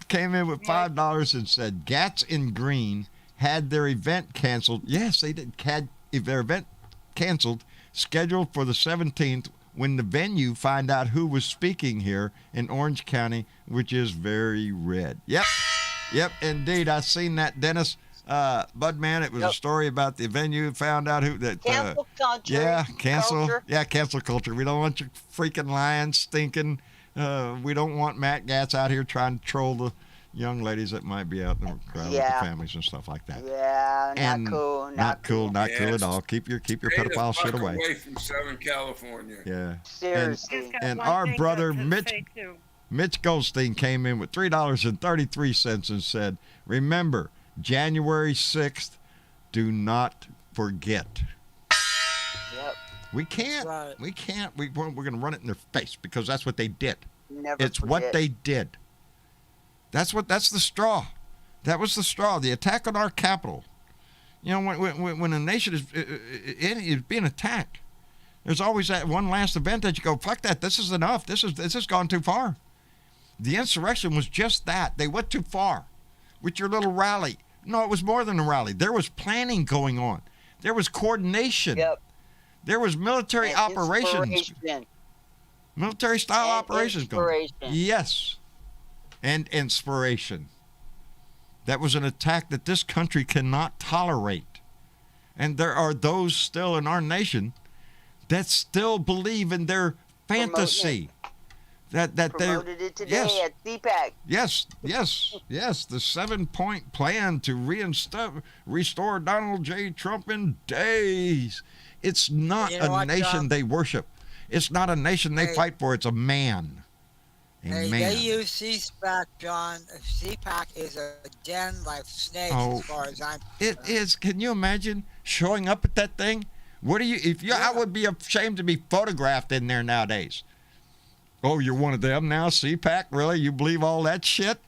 came in with $5 and said Gats in Green had their event canceled. Yes, they did. Had their event canceled, scheduled for the 17th, when the venue find out who was speaking here in Orange County, which is very red. Yep, indeed. I seen that, Dennis. Budman, it was a story about the venue, found out who that. Cancel culture. Yeah, cancel. Culture. Yeah, cancel culture. We don't want your freaking lions stinking. We don't want Matt Gatz out here trying to troll the young ladies that might be out in the crowd with the families and stuff like that. Yeah, And not cool. Not cool at Yes. all. Keep your Stay the pedophile shit fuck away. from Southern California. Yeah. Seriously. Just got And one our thing brother to Mitch say, too. Mitch Goldstein came in with $3.33 and said, "Remember, January 6th, do not forget." Yep. We can't. Right. We can't. We're going to run it in their face because that's what they did. Never It's forget. what they did. That's the straw. That was the straw. The attack on our capital. You know, when a nation is being attacked, there's always that one last event that you go, fuck that. This is enough. This has gone too far. The insurrection was just that. They went too far with your little rally. No, it was more than a rally. There was planning going on. There was coordination. Yep. There was military And operations. inspiration. Military style And operations going on. inspiration. Yes. And inspiration. That was an attack that this country cannot tolerate. And there are those still in our nation that still believe in their fantasy. That they're Promoted it today yes. at CPAC. Yes. The 7-point plan to restore Donald J. Trump in days. It's not You know a what, nation John? they worship. It's not a nation they Hey. fight for. It's a man. Hey, man. they use CPAC, John. CPAC is a den like snakes, Oh, as far as I'm. It is. Can you imagine showing up at that thing? What do you? If you, I Yeah. would be ashamed to be photographed in there nowadays. Oh, you're one of them now, CPAC? Really? You believe all that shit?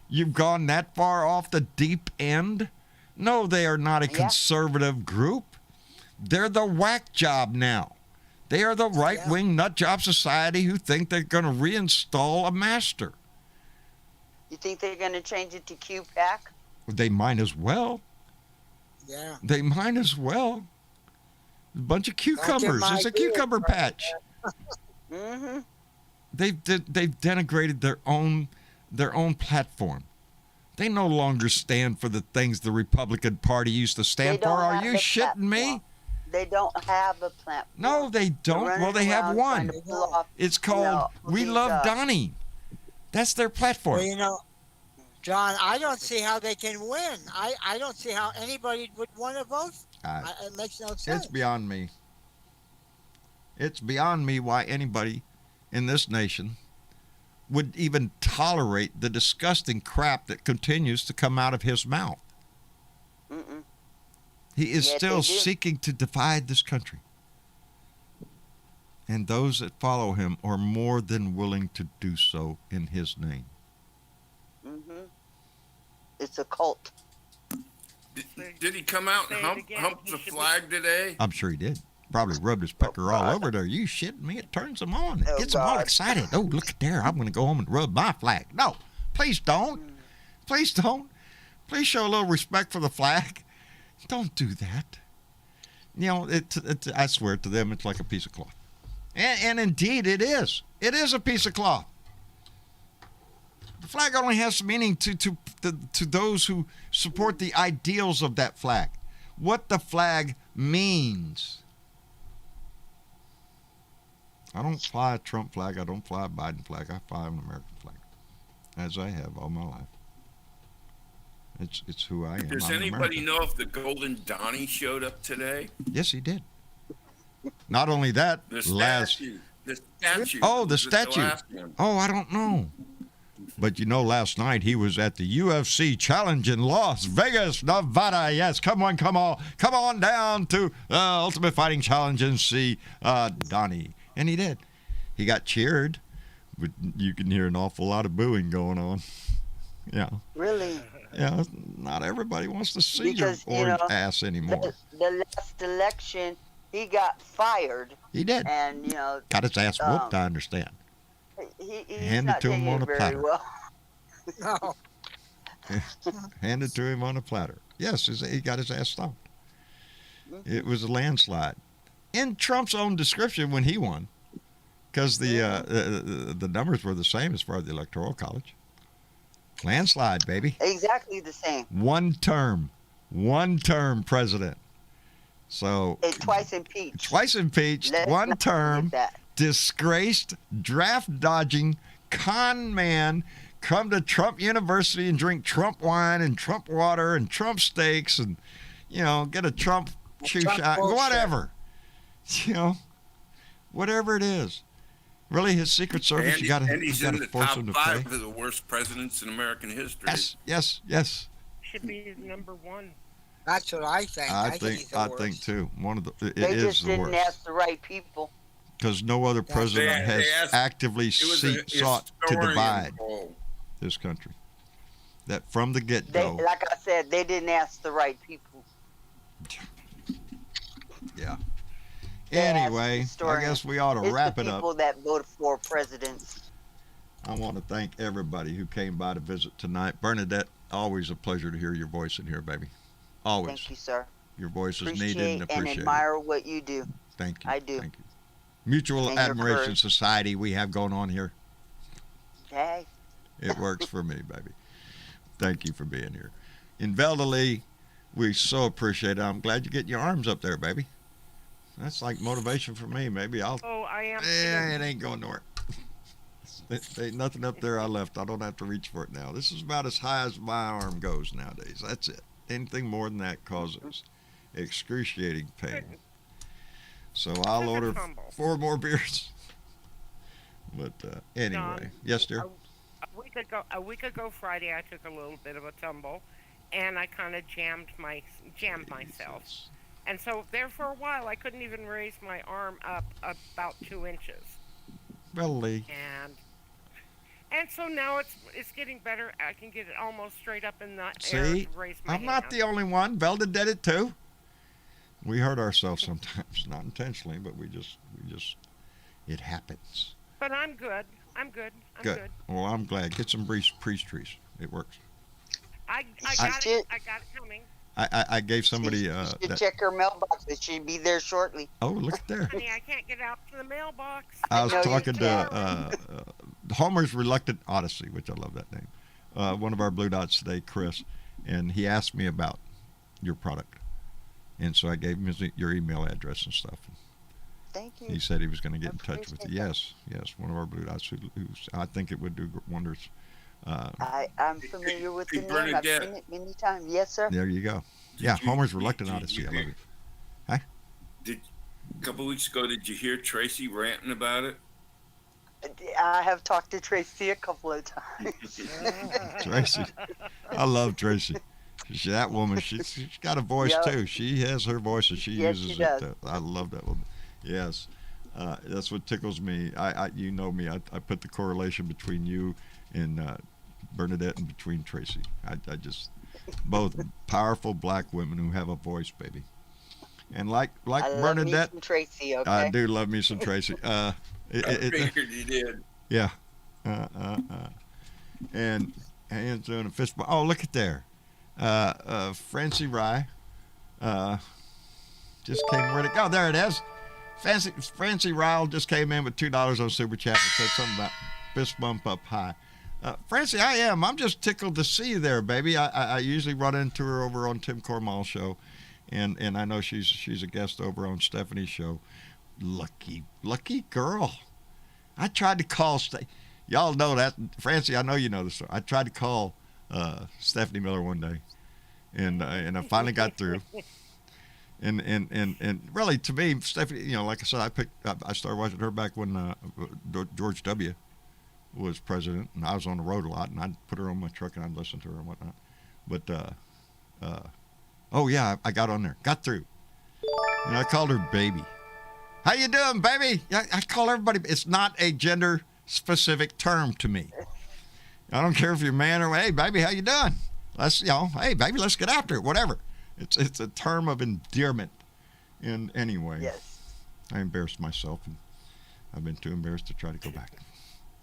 You've gone that far off the deep end? No, they are not a Yeah. conservative group. They're the whack job now. They are the right-wing nut job society who think they're going to reinstall a master. You think they're going to change it to CPAC? They might as well. Yeah. They might as well. A bunch of cucumbers. my It's a beard cucumber right patch. Mm-hmm. They've denigrated their own platform. They no longer stand for the things the Republican Party used to stand They for. don't Are have you the shitting me? platform. They don't have a platform. No, they They're don't. running Well, they have around one. trying to pull off, It's called all We these, Love Donnie. That's their platform. Well, you know, John, I don't see how they can win. I don't see how anybody would want to vote. It makes no sense. It's beyond me. It's beyond me why anybody in this nation would even tolerate the disgusting crap that continues to come out of his mouth. Mm-mm. He is Yet still they do. seeking to divide this country. And those that follow him are more than willing to do so in his name. Mm-hmm. It's a cult. Did he come out and Say it hump, again. hump He the should be- flag today? I'm sure he did. Probably rubbed his pecker all over there. You shitting me? It turns them on. It Oh, gets them all God. excited. Oh, look at there. I'm going to go home and rub my flag. No, please don't. Please don't. Please show a little respect for the flag. Don't do that. You know, I swear to them, it's like a piece of cloth. And indeed, it is. It is a piece of cloth. The flag only has meaning to those who support the ideals of that flag. What the flag means. I don't fly a Trump flag. I don't fly a Biden flag. I fly an American flag, as I have all my life. It's who I am. Does I'm an anybody American. know if the Golden Donnie showed up today? Yes, he did. Not only that, The last. statue. The statue. Oh, the Was it statue. last one? Oh, I don't know. But you know, last night he was at the UFC Challenge in Las Vegas, Nevada. Yes, come on down to Ultimate Fighting Challenge and see Donnie. And he did. He got cheered, but you can hear an awful lot of booing going on. Yeah. Really? Yeah, not everybody wants to see Because, your you orange know, ass anymore. The last election, he got fired, He did. and Got his ass whooped, I understand. he's Handed not to him taking on it a very platter. well. No. Handed to him on a platter. Yes, he got his ass stomped. It was a landslide. In Trump's own description when he won, because the numbers were the same as far as the Electoral College. Landslide, baby. Exactly the same. One term president. So And twice impeached. twice impeached, Let's one not term, forget that. disgraced, draft dodging, con man, come to Trump University and drink Trump wine and Trump water and Trump steaks and, get a Trump shoe Trump shot, bullshit. whatever. Whatever it is. Really, his Secret Service, And, you got and he's in to the force top him to 5 pay. of the worst presidents in American history. Yes. Should be number one. That's what I think. I he's think the worst. too. It They is just the didn't worst. ask the right people. Because no other president They has asked- actively It was a sought to historian divide poll. this country. That from the They, get-go, like I said, they didn't ask the right people. yeah. They asked Anyway, I historians. guess we ought to It's wrap the it up. people that voted for presidents. I want to thank everybody who came by to visit tonight. Bernadette, always a pleasure to hear your voice in here, baby. Always. Thank you, sir. Your voice is needed Appreciate and and appreciated. admire what you do. Thank you. I do. Thank you. Mutual And your Admiration courage. Society we have going on here. Hey, It works for me, baby. Thank you for being here. In Lee, we so appreciate it. I'm glad you're getting your arms up there, baby. That's like motivation for me. Maybe I'll. Oh, I am. It ain't going nowhere. There ain't nothing up there I left. I don't have to reach for it now. This is about as high as my arm goes nowadays. That's it. Anything more than that causes excruciating pain. So I'll Just a order tumble. 4 more beers. But anyway, yes, dear. A week ago Friday, I took a little bit of a tumble, and I kind of jammed myself, and so there for a while I couldn't even raise my arm up about 2 inches. Really? And so now it's getting better. I can get it almost straight up in the air See, to raise my I'm not hand. the only one. Velda did it too. We hurt ourselves sometimes, not intentionally, but we just, it happens. But I'm good. I'm good. Well, I'm glad. Get some priest trees. It works. I got it. I got it coming. I gave somebody You should check her mailbox. It should be there shortly. Oh, look at there. Honey, I can't get out to the mailbox. I was No, you talking to can't. Homer's Reluctant Odyssey, which I love that name. One of our Blue Dots today, Chris, and he asked me about your product. And so I gave him your email address and stuff. Thank you. He said he was going to get in touch with appreciate you. that. Yes, one of our Blue Dots who I think it would do wonders. I'm familiar with the Hey, name. I've Bernadette. seen it many times. Yes, sir. There you go. Yeah, you- Homer's did Reluctant you- Odyssey. I you- love it. A couple weeks ago, did you hear Tracy ranting about it? I have talked to Tracy a couple of times. Tracy. I love Tracy. That woman, she's got a voice Yep. too. She has her voice and she Yes, uses she does. it. I love that woman. Yes. That's what tickles me. You know me. I put the correlation between you and Bernadette and between Tracy. I just both powerful black women who have a voice, baby. And like I love me Bernadette, some Tracy. Okay. I do love me some Tracy. I figured you did. Yeah. And hands doing a fist bump. Oh, look at there. Francie Rye. Just came where to go. There it is. Francie Ryle just came in with $2 on Super Chat and said something about fist bump up high. Francie, I'm just tickled to see you there, baby. I usually run into her over on Tim Cormall's show, and I know she's a guest over on Stephanie's show. Lucky girl. I tried to call y'all know that, Francie. I know you know the story. I tried to call Stephanie Miller one day, and I finally got through. And really, to me, Stephanie, like I said, I started watching her back when George W. was president, and I was on the road a lot, and I'd put her on my truck and I'd listen to her and whatnot. But oh yeah, I got on there, got through, and I called her baby. How you doing, baby? I call everybody. It's not a gender specific term to me. I don't care if you're a man or hey, baby, how you doing? Hey, baby, let's get after it. Whatever. It's a term of endearment. And anyway, Yes. I embarrassed myself, and I've been too embarrassed to try to go back.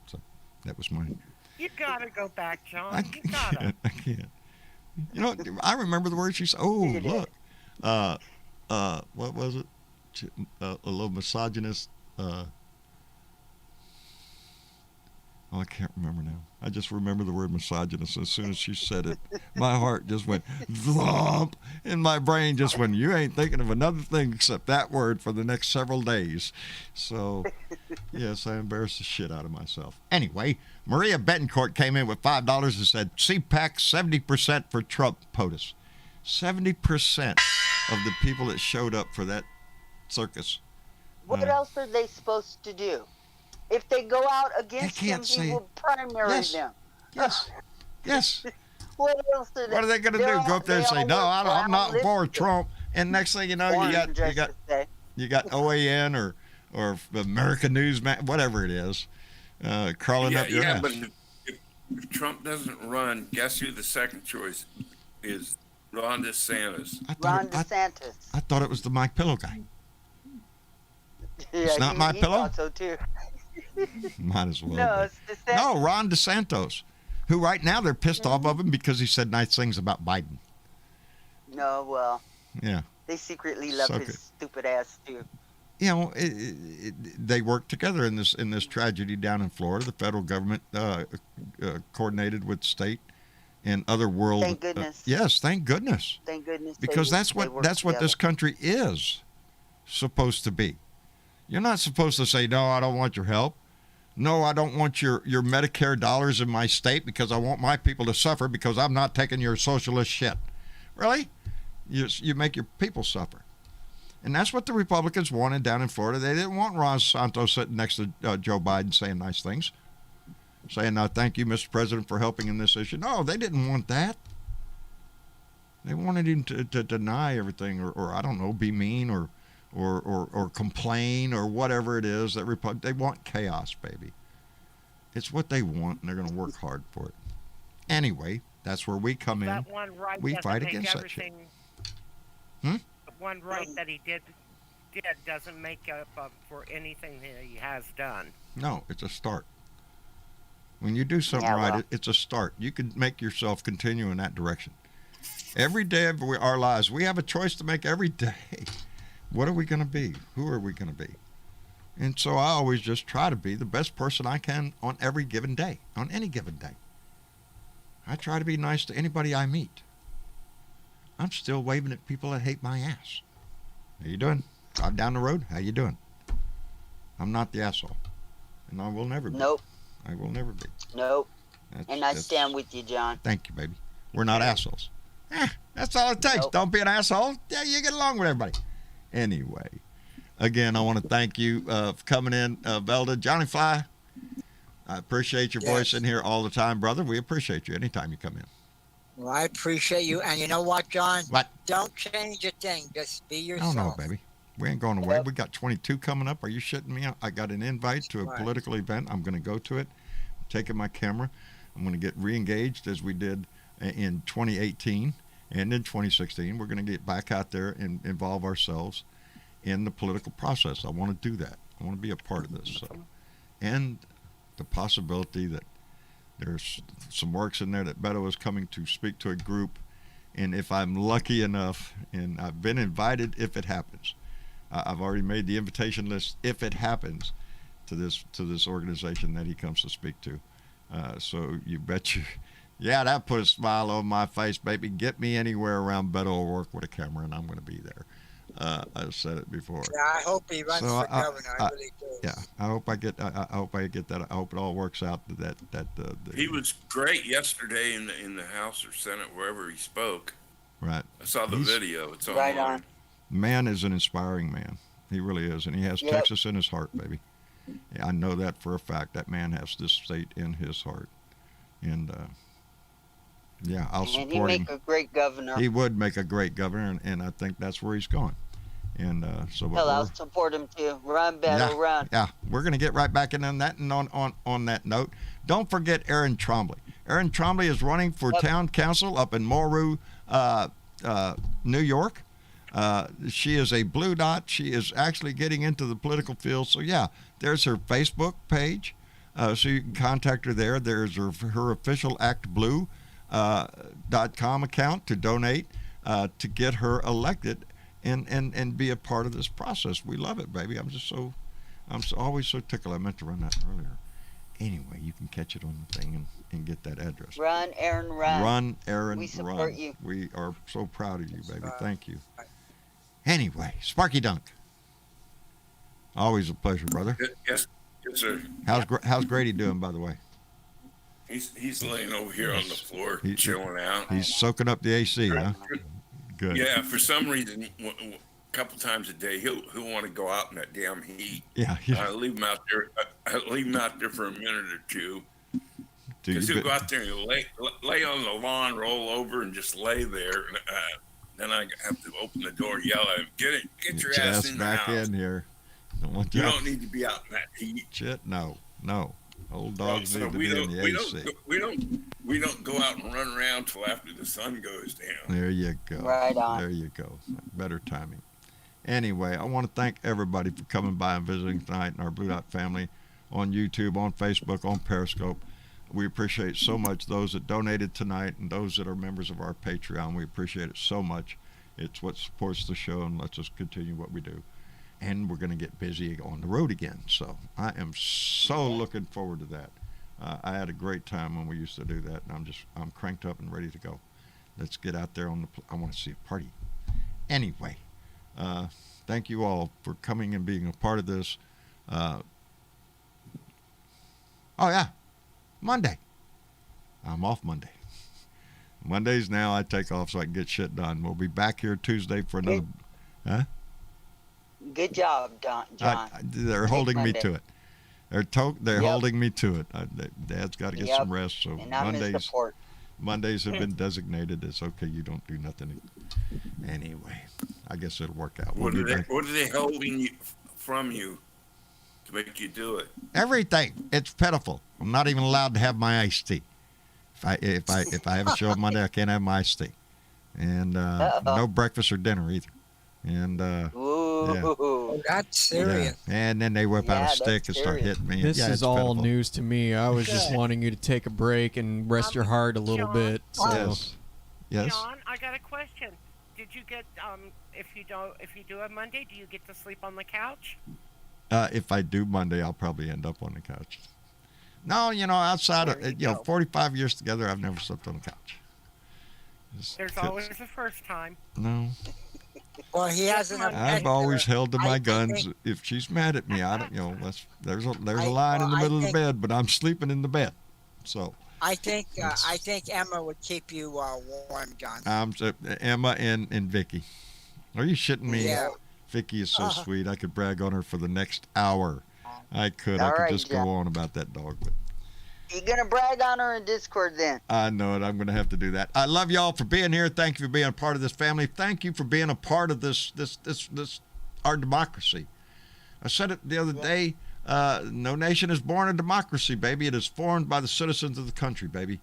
So that was mine. You gotta go back, John. I You gotta. can't. I remember the word she said. Oh, You did. look. What was it? A little misogynist. I can't remember now. I just remember the word misogynist. As soon as she said it, my heart just went thump, and my brain just went, you ain't thinking of another thing except that word for the next several days. So, yes, I embarrassed the shit out of myself. Anyway, Maria Betancourt came in with $5 and said, CPAC 70% for Trump POTUS. 70% of the people that showed up for that circus. What else are they supposed to do? If they go out against him, can't say- he will primary Yes. them. Yes. What else are they? What are they going to do? They're Go all- up there and they say, all no, work I'm not for for Alice. Trump. And next thing you know, Orange you got Justice Day. you got OAN or American Newsman, whatever it is, crawling up your ass. But if Trump doesn't run, guess who the second choice is? Ron DeSantis. Ron DeSantis. I thought it was the Mike Pillow guy. Yeah, not he- my he pillow? thought so too. Might as well. No, be. it's DeSantis. No, Ron DeSantos, who right now they're pissed off of him because he said nice things about Biden. No, well, Yeah. they secretly love So his good. stupid ass too. They work together in this tragedy down in Florida. The federal government coordinated with state and other world. Thank goodness. Yes, thank goodness. Thank goodness. Because they that's work what this together. country is supposed to be. You're not supposed to say, no, I don't want your help. No, I don't want your Medicare dollars in my state because I want my people to suffer because I'm not taking your socialist shit. Really? You make your people suffer. And that's what the Republicans wanted down in Florida. They didn't want Ron Santos sitting next to Joe Biden saying nice things, saying, thank you, Mr. President, for helping in this issue. No, they didn't want that. They wanted him to deny everything or I don't know, be mean or complain or whatever it is. They want chaos, baby. It's what they want, and they're going to work hard for it. Anyway, that's where we come in. That one right We doesn't fight make against that shit. everything- The one right that he did doesn't make up for anything that he has done. No, it's a start. When you do something right, it's a start. You can make yourself continue in that direction. Every day of our lives, we have a choice to make every day. What are we going to be? Who are we going to be? And so I always just try to be the best person I can on every given day, on any given day. I try to be nice to anybody I meet. I'm still waving at people that hate my ass. How you doing? Drive down the road. How you doing? I'm not the asshole. And I will never be. Nope. I will never be. Nope. And I That's- stand with you, John. Thank you, baby. We're not assholes. That's all it takes. Nope. Don't be an asshole. Yeah, you get along with everybody. Anyway, again, I want to thank you for coming in, Velda. Johnny Fly, I appreciate your voice in here all the time, brother. We appreciate you anytime you come in. Well, I appreciate you. And you know what, John? What? Don't change a thing. Just be No, yourself. no, baby. We ain't going away. We got 22 coming up. Are you shitting me? I got an invite to a Right. political event. I'm going to go to it. I'm taking my camera. I'm going to get re-engaged as we did in 2018 and in 2016. We're going to get back out there and involve ourselves in the political process. I want to do that. I want to be a part of this. So, and the possibility that there's some works in there that Beto is coming to speak to a group, and if I'm lucky enough, and I've been invited if it happens, I've already made the invitation list if it happens to this organization that he comes to speak to. So you bet you, yeah, that put a smile on my face, baby. Get me anywhere around Beto O'Rourke with a camera, and I'm going to be there. I've said it before. Yeah, I hope he runs So for governor. I really do. Yeah, I hope I get that. I hope it all works out. He was great yesterday in the House or Senate, wherever he spoke. Right. I saw the He's- video. It's Right online. on. Man is an inspiring man. He really is, and he has Yep. Texas in his heart, baby. I know that for a fact. That man has this state in his heart, and yeah, I'll And he'd support him. make a great governor. He would make a great governor, and I think that's where he's going. And so, Hell, I'll support him too. Run, Beto, run. yeah, we're going to get right back in on that. And on that note, don't forget Erin Trombley. Erin Trombley is running for town council up in Morue, New York. She is a blue dot. She is actually getting into the political field. So yeah, there's her Facebook page. So you can contact her there. There's her official actblue.com account to donate to get her elected and be a part of this process. We love it, baby. I'm always so tickled. I meant to run that earlier. Anyway, you can catch it on the thing and get that address. Run, Aaron, run. Run, Aaron, We support run. you. We are so proud of you, baby. Thank you. Anyway, Sparky Dunk. Always a pleasure, brother. Yes, sir. How's Grady doing, by the way? He's laying over here on the floor, He- chilling out. He's soaking up the AC, huh? Good. Yeah, for some reason, a couple times a day, he'll want to go out in that damn heat. Yeah. I leave him out there. I leave him out there for a minute or two. Dude, Because you he'll bet- go out there and he'll lay on the lawn, roll over, and just lay there. And, then I have to open the door, yell at him, get your ass in the back house. in here. Don't want You you don't need to be out in that heat. Shit, no. Old dogs So need to we be in the AC. we don't go out and run around till after the sun goes down. There you go. Right on. There you go. Better timing. Anyway, I want to thank everybody for coming by and visiting tonight and our Blue Dot family on YouTube, on Facebook, on Periscope. We appreciate so much those that donated tonight and those that are members of our Patreon. We appreciate it so much. It's what supports the show and lets us continue what we do. And we're going to get busy on the road again. So I am so looking forward to that. I had a great time when we used to do that, and I'm cranked up and ready to go. Let's get out there I want to see a party. Anyway, thank you all for coming and being a part of this. Oh yeah, Monday. I'm off Monday. Mondays now I take off so I can get shit done. We'll be back here Tuesday for another. Huh? Good job, John. They're holding me Monday. to it. They're Yep. holding me to it. Dad's got to get Yep. some rest. So And I'm in support. Mondays have been designated as okay. You don't do nothing. Anyway, I guess it'll work out. What are they holding from you to make you do it? Everything. It's pitiful. I'm not even allowed to have my iced tea. If I have a show on Monday, I can't have my iced tea, and no breakfast or dinner either. And Oh, that's serious. and then they whip out a Yeah, stick that's and start serious. hitting me. This Yeah, is it's all pitiful. news to me. I was just Good. wanting you to take a break and rest your heart a little John? bit. So. Yes. John, I got a question. Did you get if you do a Monday, do you get to sleep on the couch? If I do Monday, I'll probably end up on the couch. No, outside There of you go. 45 years together, I've never slept on the couch. There's always a first time. No. Well, he hasn't. I've always held to my I guns. think- If she's mad at me, I don't. There's a I- line in the well, I middle of the think- bed, but I'm sleeping in the bed. So I think Emma would keep you warm, John. Emma and Vicky. Are you shitting me? Yeah. Vicky is so sweet. I could brag on her for the next hour. I could. I All could right, just John. go on about that dog, but You gonna brag on her in Discord then? I know it. I'm going to have to do that. I love y'all for being here. Thank you for being a part of this family. Thank you for being a part of this our democracy. I said it the other day. No nation is born a democracy, baby. It is formed by the citizens of the country, baby.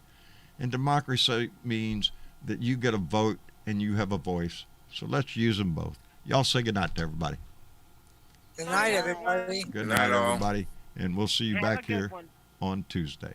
And democracy means that you get a vote and you have a voice. So let's use them both. Y'all say goodnight to everybody. Good night, everybody. Good night, night, all. everybody. And we'll see you Have a back good here one. on Tuesday.